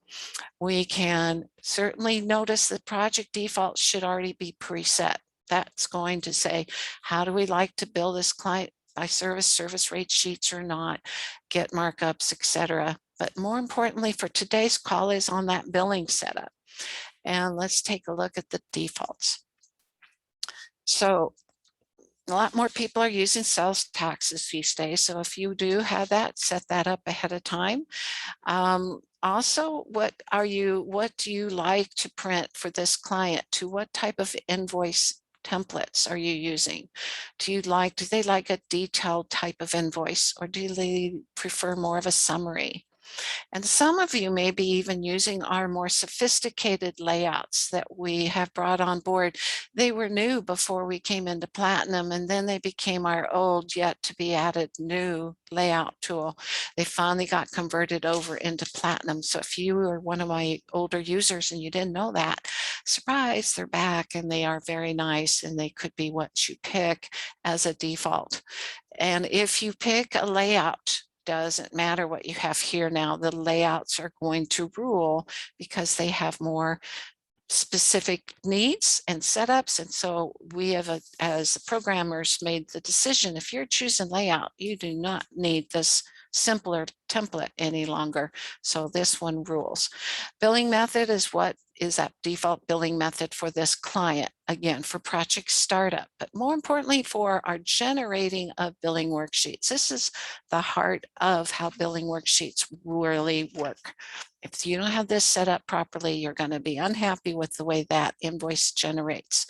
We can certainly notice the project default should already be preset. That's going to say, how do we like to bill this client by service rate sheets or not, get markups, etc. But more importantly for today's call is on that billing setup. And let's take a look at the defaults. So a lot more people are using sales taxes these days. So if you do have that, set that up ahead of time. Also, what do you like to print for this client? To what type of invoice templates are you using? Do they like a detailed type of invoice, or do they prefer more of a summary? And some of you may be even using our more sophisticated layouts that we have brought on board. They were new before we came into Platinum, and then they became our old yet to be added new layout tool. They finally got converted over into Platinum. So if you are one of my older users and you didn't know that, surprise, they're back and they are very nice, and they could be what you pick as a default. And if you pick a layout, doesn't matter what you have here now, the layouts are going to rule because they have more specific needs and setups. And so we have, as programmers, made the decision, if you're choosing layout, you do not need this simpler template any longer. So this one rules. Billing method is what is that default billing method for this client, again, for project startup, but more importantly for our generating of billing worksheets. This is the heart of how billing worksheets really work. If you don't have this set up properly, you're going to be unhappy with the way that invoice generates.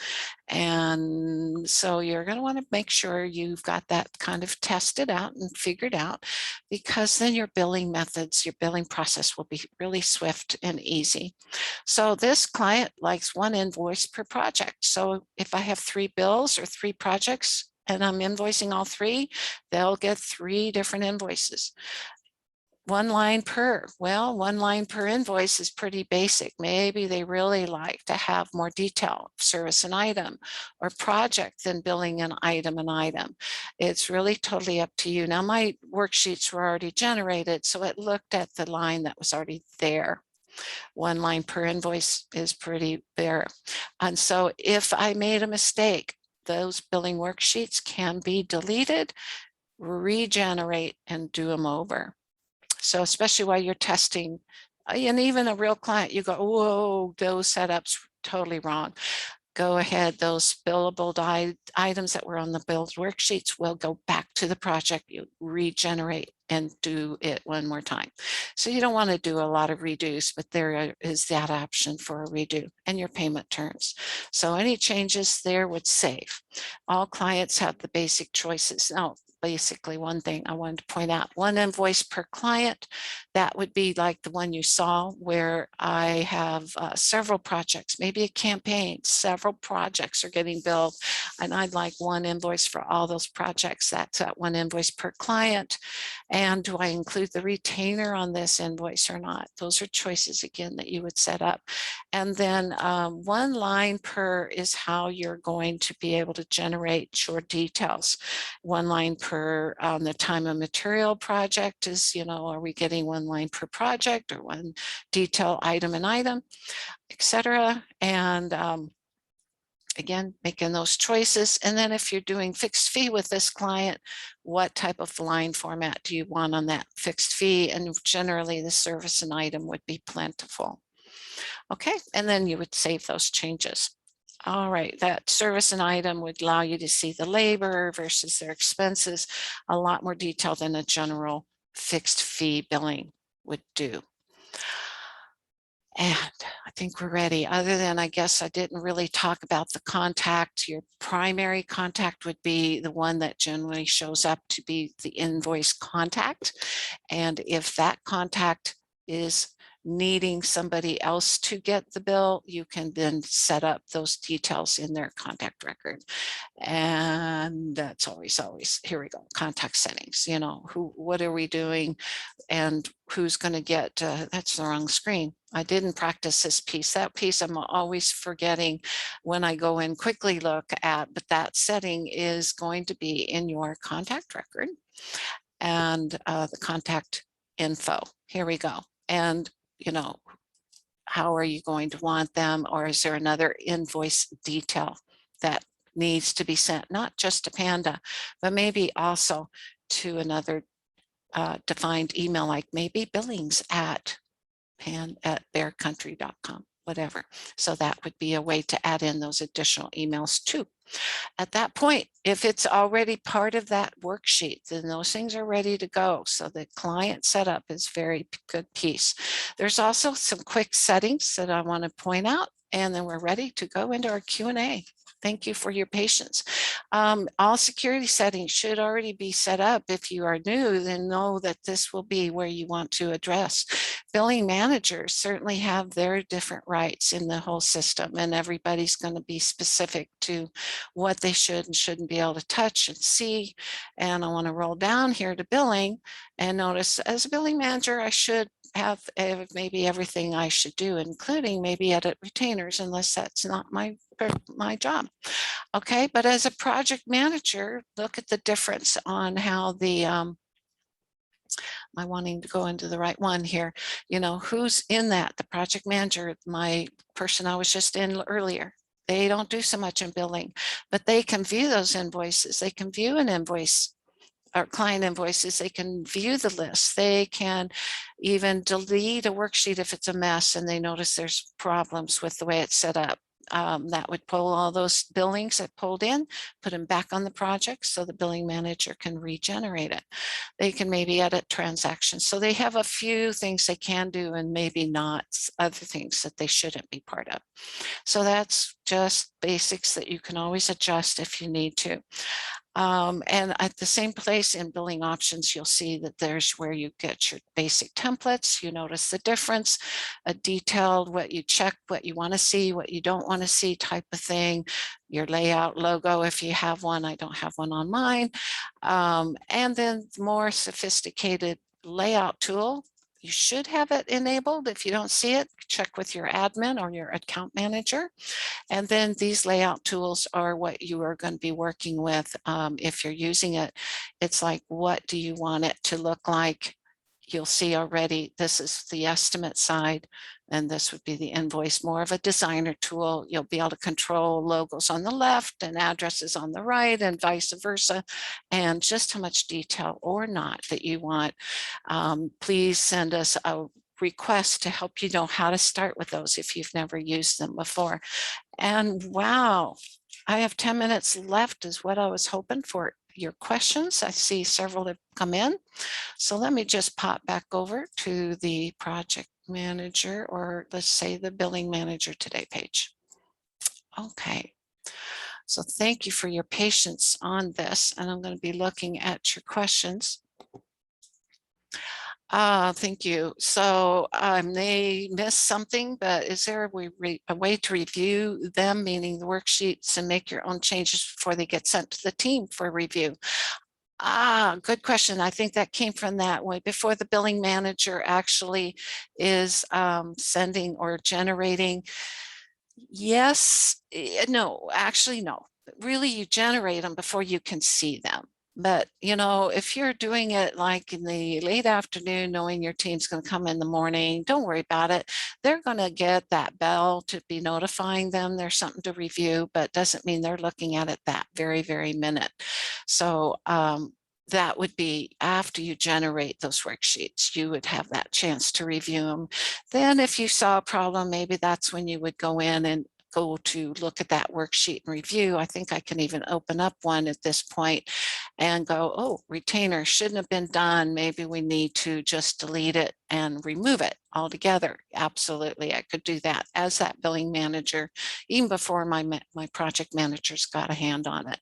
And so you're going to want to make sure you've got that kind of tested out and figured out, because then your billing methods, your billing process will be really swift and easy. So this client likes one invoice per project. So if I have 3 bills or 3 projects and I'm invoicing all 3, they'll get 3 different invoices. 1 line per. Well, 1 line per invoice is pretty basic. Maybe they really like to have more detail, service an item or project than billing an item. It's really totally up to you. Now my worksheets were already generated, so it looked at the line that was already there. 1 line per invoice is pretty bare. And so if I made a mistake, those billing worksheets can be deleted, regenerate, and do them over. So especially while you're testing, and even a real client, you go, whoa, those setups totally wrong. Go ahead, those billable items that were on the build worksheets will go back to the project. You regenerate and do it one more time. So you don't want to do a lot of redos, but there is that option for a redo and your payment terms. So any changes there would save. All clients have the basic choices. Now, basically one thing I wanted to point out. One invoice per client. That would be like the one you saw where I have several projects, maybe a campaign, several projects are getting billed, and I'd like one invoice for all those projects. That's at one invoice per client. And do I include the retainer on this invoice or not? Those are choices, again, that you would set up. And then one line per is how you're going to be able to generate your details. One line per the time and material project is, are we getting one line per project or one detail item and item, etc. And again, making those choices. And then if you're doing fixed fee with this client, what type of line format do you want on that fixed fee? And generally the service and item would be plentiful. Okay, and then you would save those changes. All right, that service and item would allow you to see the labor versus their expenses, a lot more detail than a general fixed fee billing would do. And I think we're ready. Other than, I guess I didn't really talk about the contact. Your primary contact would be the one that generally shows up to be the invoice contact. And if that contact is needing somebody else to get the bill, you can then set up those details in their contact record. And that's always, here we go, contact settings, what are we doing and who's going to get, that's the wrong screen. I didn't practice this piece. That piece I'm always forgetting when I go in quickly look at, but that setting is going to be in your contact record and the contact info. Here we go. And how are you going to want them? Or is there another invoice detail that needs to be sent, not just to Panda, but maybe also to another defined email, like maybe billings at bearcountry.com, whatever. So that would be a way to add in those additional emails too. At that point, if it's already part of that worksheet, then those things are ready to go. So the client setup is very good piece. There's also some quick settings that I want to point out, and then we're ready to go into our Q&A. Thank you for your patience. All security settings should already be set up. If you are new, then know that this will be where you want to address. Billing managers certainly have their different rights in the whole system, and everybody's going to be specific to what they should and shouldn't be able to touch and see. And I want to roll down here to billing and notice, as a billing manager, I should have maybe everything I should do, including maybe edit retainers, unless that's not my job. Okay, but as a project manager, look at the difference on how the am I wanting to go into the right one here? Who's in that? The project manager, my person I was just in earlier. They don't do so much in billing, but they can view those invoices. They can view an invoice or client invoices. They can view the list. They can even delete a worksheet if it's a mess and they notice there's problems with the way it's set up. That would pull all those billings that pulled in, put them back on the project so the billing manager can regenerate it. They can maybe edit transactions. So they have a few things they can do and maybe not other things that they shouldn't be part of. So that's just basics that you can always adjust if you need to. And at the same place in billing options, you'll see that there's where you get your basic templates. You notice the difference, a detailed, what you check, what you want to see, what you don't want to see type of thing, your layout logo if you have one. I don't have one on mine. And then more sophisticated layout tool. You should have it enabled. If you don't see it, check with your admin or your account manager. And then these layout tools are what you are going to be working with if you're using it. It's like, what do you want it to look like? You'll see already, this is the estimate side, and this would be the invoice, more of a designer tool. You'll be able to control logos on the left and addresses on the right and vice versa, and just how much detail or not that you want. Please send us a request to help you know how to start with those if you've never used them before. And wow, I have 10 minutes left is what I was hoping for. Your questions, I see several have come in. So let me just pop back over to the project manager, or let's say the billing manager today page. Okay. So thank you for your patience on this, and I'm going to be looking at your questions. Thank you. So I may miss something, but is there a way to review them, meaning the worksheets, and make your own changes before they get sent to the team for review? Good question. I think that came from that way before the billing manager actually is sending or generating. Yes, no, actually, no. Really, you generate them before you can see them. But, if you're doing it like in the late afternoon, knowing your team's going to come in the morning, don't worry about it. They're going to get that bell to be notifying them there's something to review, but doesn't mean they're looking at it that very, very minute. So that would be after you generate those worksheets, you would have that chance to review them. Then if you saw a problem, maybe that's when you would go in and go to look at that worksheet and review. I think I can even open up one at this point and go, oh, retainer shouldn't have been done. Maybe we need to just delete it and remove it altogether. Absolutely, I could do that as that billing manager, even before my project managers got a hand on it.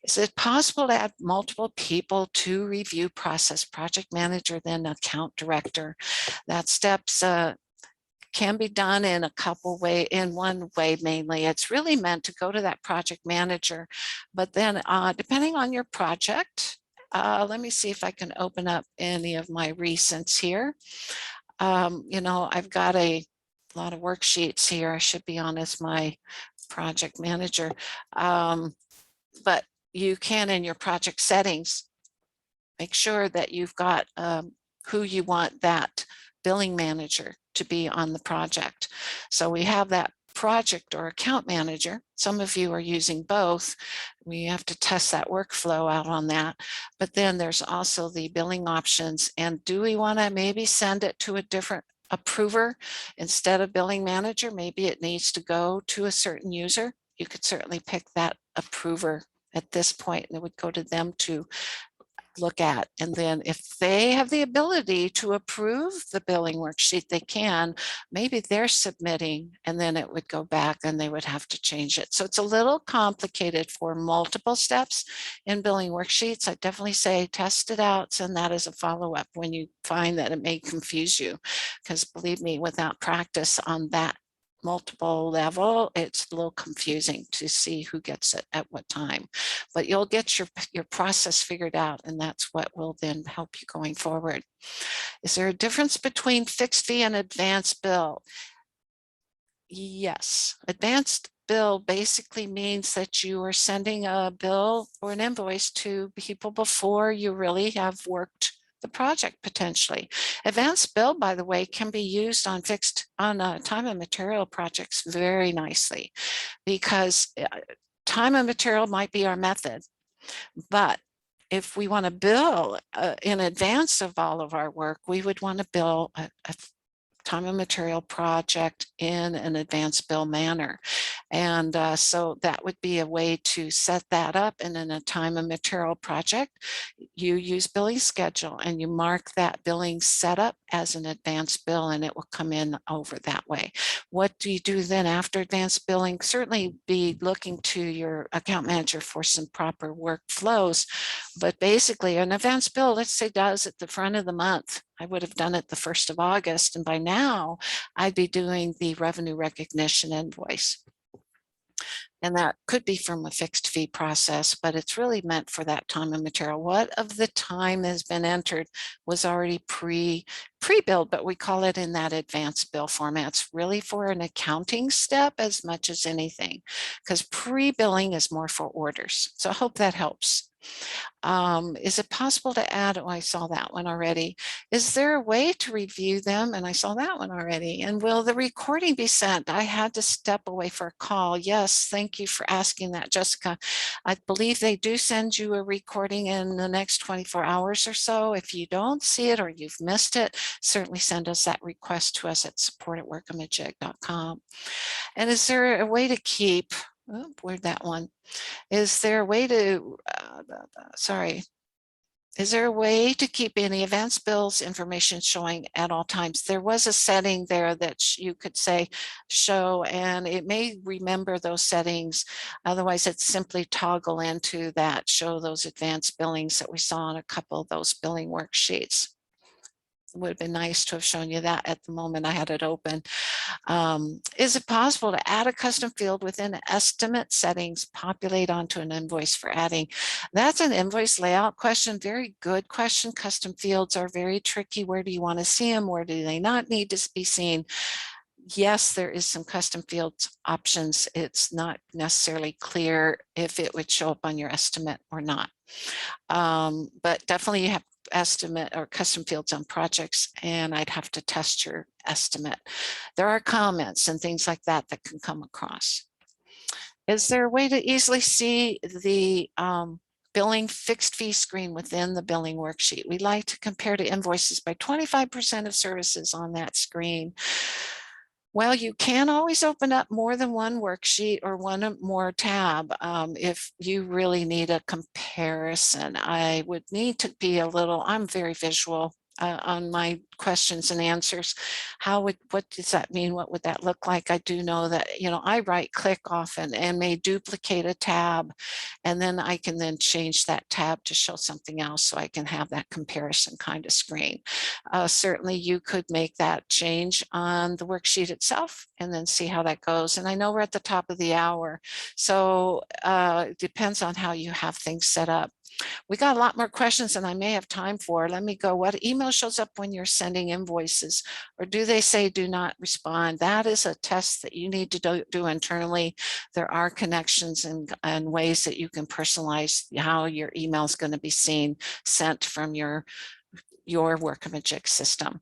Is it possible to add multiple people to review process? Project manager, then account director. That steps can be done in a couple ways. In one way mainly, it's really meant to go to that project manager, but then depending on your project, let me see if I can open up any of my recents here. I've got a lot of worksheets here. I should be on as my project manager, but you can, in your project settings, make sure that you've got who you want that billing manager to be on the project. So we have that project or account manager. Some of you are using both. We have to test that workflow out on that. But then there's also the billing options. And do we want to maybe send it to a different approver instead of billing manager? Maybe it needs to go to a certain user. You could certainly pick that approver at this point, and it would go to them to look at. And then if they have the ability to approve the billing worksheet, they can. Maybe they're submitting, and then it would go back and they would have to change it. So it's a little complicated for multiple steps in billing worksheets. I definitely say test it out, send that as a follow-up when you find that it may confuse you, because believe me, without practice on that multiple level, it's a little confusing to see who gets it at what time. But you'll get your process figured out, and that's what will then help you going forward. Is there a difference between fixed fee and advanced bill? Yes, advanced bill basically means that you are sending a bill or an invoice to people before you really have worked the project potentially. Advanced bill, by the way, can be used on time and material projects very nicely, because time and material might be our method, but if we want to bill in advance of all of our work, we would want to bill a time and material project in an advanced bill manner. And so that would be a way to set that up. And in a time and material project, you use billing schedule and you mark that billing setup as an advanced bill, and it will come in over that way. What do you do then after advanced billing? Certainly be looking to your account manager for some proper workflows. But basically an advanced bill, let's say, does at the front of the month. I would have done it the 1st of August, and by now I'd be doing the revenue recognition invoice. And that could be from a fixed fee process, but it's really meant for that time and material. What of the time has been entered was already pre-billed, but we call it in that advanced bill format. It's really for an accounting step as much as anything, because pre-billing is more for orders. So I hope that helps. Is it possible to add, oh, I saw that one already. Is there a way to review them? And I saw that one already. And will the recording be sent? I had to step away for a call. Yes, thank you for asking that, Jessica. I believe they do send you a recording in the next 24 hours or so. If you don't see it or you've missed it, certainly send us that request to us at support@workamajig.com. And is there a way to keep, oh, where'd that one? Is there a way to, sorry, Is there a way to keep any advanced bills information showing at all times? There was a setting there that you could say show, and it may remember those settings. Otherwise, it's simply toggle into that, show those advanced billings that we saw on a couple of those billing worksheets. It would have been nice to have shown you that at the moment I had it open. Is it possible to add a custom field within estimate settings, populate onto an invoice for adding? That's an invoice layout question. Very good question. Custom fields are very tricky. Where do you want to see them? Where do they not need to be seen? Yes, there is some custom fields options. It's not necessarily clear if it would show up on your estimate or not. But definitely you have estimate or custom fields on projects, and I'd have to test your estimate. There are comments and things like that that can come across. Is there a way to easily see the billing fixed fee screen within the billing worksheet? We like to compare to invoices by 25% of services on that screen. Well, you can always open up more than one worksheet or one more tab if you really need a comparison. I would need to be a little, I'm very visual on my questions and answers. What does that mean? What would that look like? I do know that, I right click often and may duplicate a tab, and then I can then change that tab to show something else so I can have that comparison kind of screen. Certainly you could make that change on the worksheet itself and then see how that goes. And I know we're at the top of the hour, so it depends on how you have things set up. We got a lot more questions than I may have time for. Let me go. What email shows up when you're sending invoices, or do they say do not respond? That is a test that you need to do internally. There are connections and ways that you can personalize how your email is going to be sent from your Workamajig system.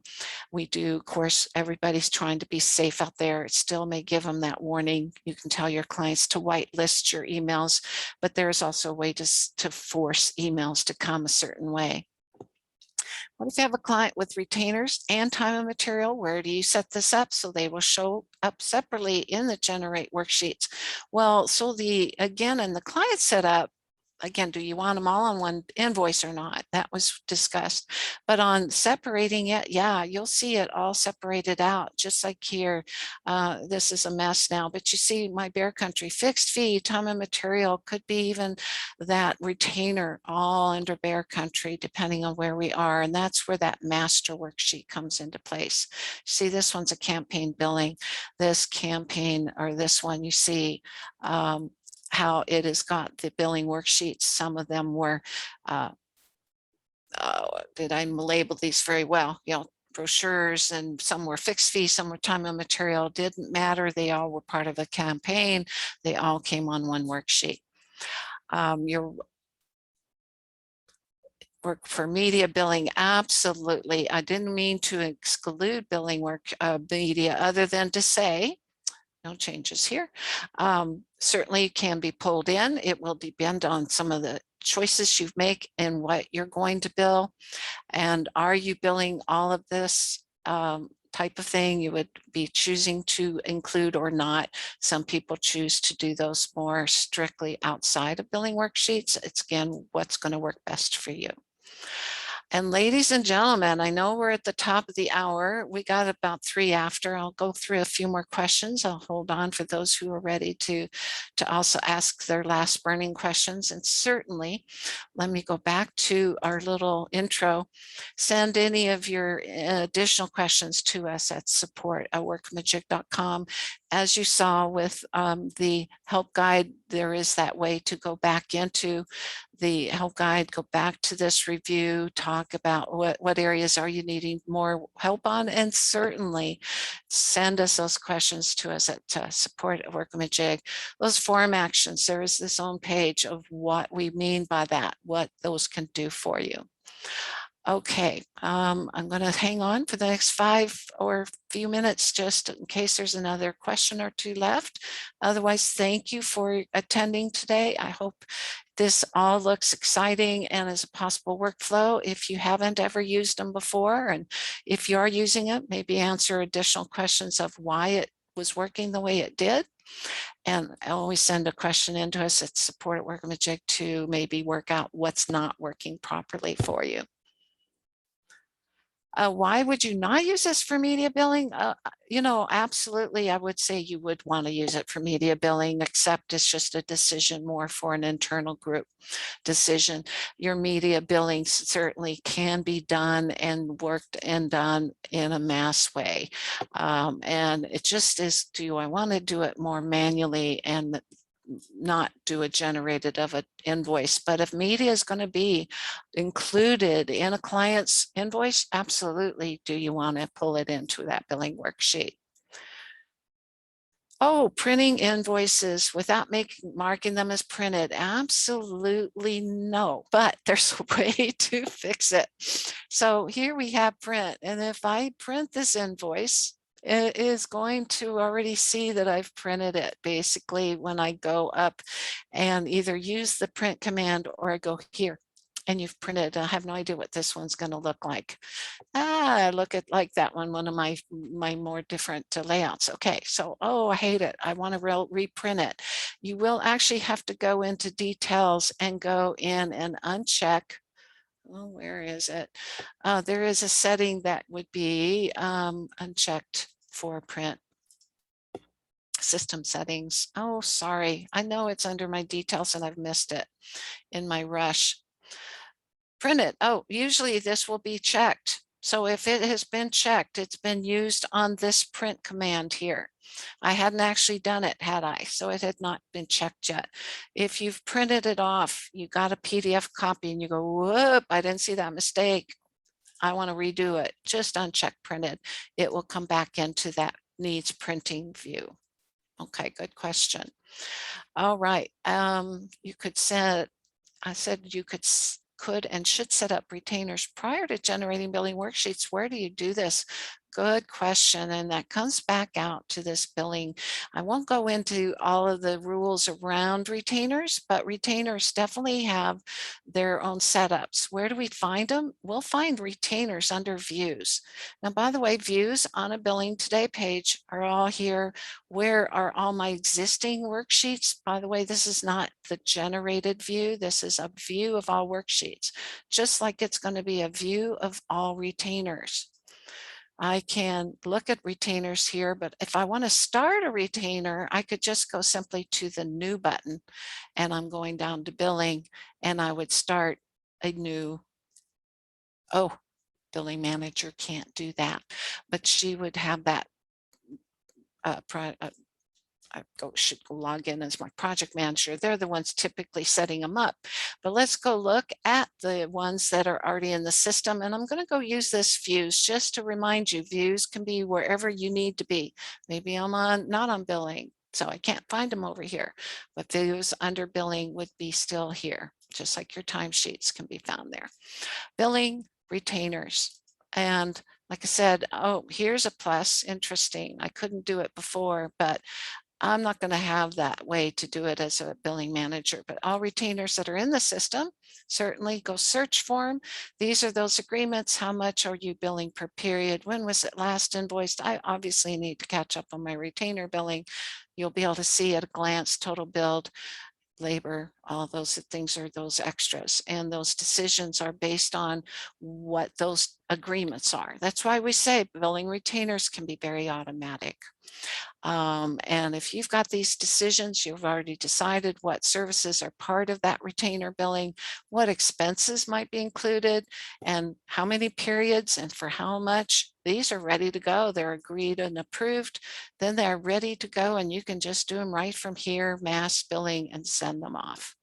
We do, of course, everybody's trying to be safe out there. It still may give them that warning. You can tell your clients to whitelist your emails, but there's also a way to force emails to come a certain way. What if you have a client with retainers and time and material? Where do you set this up so they will show up separately in the generate worksheets? Well, so again, in the client setup, again, do you want them all on one invoice or not? That was discussed. But on separating it, yeah, you'll see it all separated out, just like here. This is a mess now, but you see my Bear Country fixed fee, time and material, could be even that retainer all under Bear Country, depending on where we are. And that's where that master worksheet comes into place. See, this one's a campaign billing. This campaign, or this one, you see, how it has got the billing worksheets. Some of them were, did I label these very well? Brochures, and some were fixed fee, some were time and material. Didn't matter. They all were part of a campaign. They all came on one worksheet. Your work for media billing, absolutely. I didn't mean to exclude billing work media, other than to say, no changes here. Certainly can be pulled in. It will depend on some of the choices you make and what you're going to bill. And are you billing all of this type of thing you would be choosing to include or not? Some people choose to do those more strictly outside of billing worksheets. It's, again, what's going to work best for you. And ladies and gentlemen, I know we're at the top of the hour. We got about 3 after. I'll go through a few more questions. I'll hold on for those who are ready to also ask their last burning questions. And certainly, let me go back to our little intro. Send any of your additional questions to us at support@workamajig.com. As you saw with the help guide, there is that way to go back into the help guide, go back to this review, talk about what areas are you needing more help on, and certainly send us those questions to us at support@Workamajig. Those form actions, there is this own page of what we mean by that, what those can do for you. Okay, I'm going to hang on for the next 5 or few minutes just in case there's another question or two left. Otherwise, thank you for attending today. I hope this all looks exciting and is a possible workflow if you haven't ever used them before. And if you are using it, maybe answer additional questions of why it was working the way it did. And always send a question into us at support@Workamajig to maybe work out what's not working properly for you. Why would you not use this for media billing? Absolutely, I would say you would want to use it for media billing, except it's just a decision more for an internal group decision. Your media billing certainly can be done and worked and done in a mass way. And it just is, do I want to do it more manually and not do a generated of an invoice? But if media is going to be included in a client's invoice, absolutely. Do you want to pull it into that billing worksheet? Oh, printing invoices without marking them as printed. Absolutely no, but there's a way to fix it. So here we have print, and if I print this invoice, it is going to already see that I've printed it basically when I go up and either use the print command or I go here and you've printed. I have no idea what this one's going to look like. Look at like that one of my more different layouts. Okay, so, oh, I hate it. I want to reprint it. You will actually have to go into details and go in and uncheck. Oh, where is it? There is a setting that would be unchecked for print. System settings. Oh, sorry. I know it's under my details and I've missed it in my rush. Print it. Oh, usually this will be checked. So if it has been checked, it's been used on this print command here. I hadn't actually done it, had I? So it had not been checked yet. If you've printed it off, you got a PDF copy and you go, whoop, I didn't see that mistake. I want to redo it. Just uncheck printed. It will come back into that needs printing view. Okay, good question. All right. You could set, I said you could and should set up retainers prior to generating billing worksheets. Where do you do this? Good question. And that comes back out to this billing. I won't go into all of the rules around retainers, but retainers definitely have their own setups. Where do we find them? We'll find retainers under views. Now, by the way, views on a billing today page are all here. Where are all my existing worksheets? By the way, this is not the generated view. This is a view of all worksheets, just like it's going to be a view of all retainers. I can look at retainers here, but if I want to start a retainer, I could just go simply to the new button and I'm going down to billing and I would start a new, oh, billing manager can't do that, but she would have that should log in as my project manager. They're the ones typically setting them up. But let's go look at the ones that are already in the system. And I'm going to go use this views just to remind you, views can be wherever you need to be. Maybe I'm not on billing, so I can't find them over here. But views under billing would be still here, just like your timesheets can be found there. Billing, retainers. And like I said, oh, here's a plus. Interesting. I couldn't do it before, but I'm not going to have that way to do it as a billing manager, but all retainers that are in the system, certainly go search for them. These are those agreements. How much are you billing per period? When was it last invoiced? I obviously need to catch up on my retainer billing. You'll be able to see at a glance total billed, labor, all those things are those extras. And those decisions are based on what those agreements are. That's why we say billing retainers can be very automatic. And if you've got these decisions, you've already decided what services are part of that retainer billing, what expenses might be included, and how many periods and for how much. These are ready to go. They're agreed and approved. Then they're ready to go, and you can just do them right from here, mass billing, and send them off.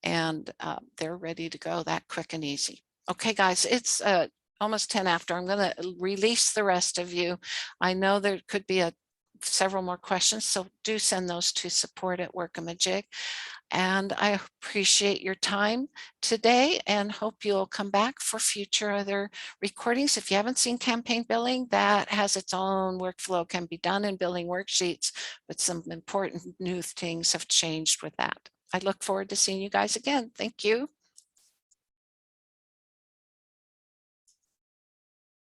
And they're ready to go that quick and easy. Okay, guys, it's almost 10 after. I'm going to release the rest of you. I know there could be several more questions, so do send those to support@Workamajig. And I appreciate your time today and hope you'll come back for future other recordings. If you haven't seen campaign billing, that has its own workflow, can be done in billing worksheets, but some important new things have changed with that. I look forward to seeing you guys again. Thank you.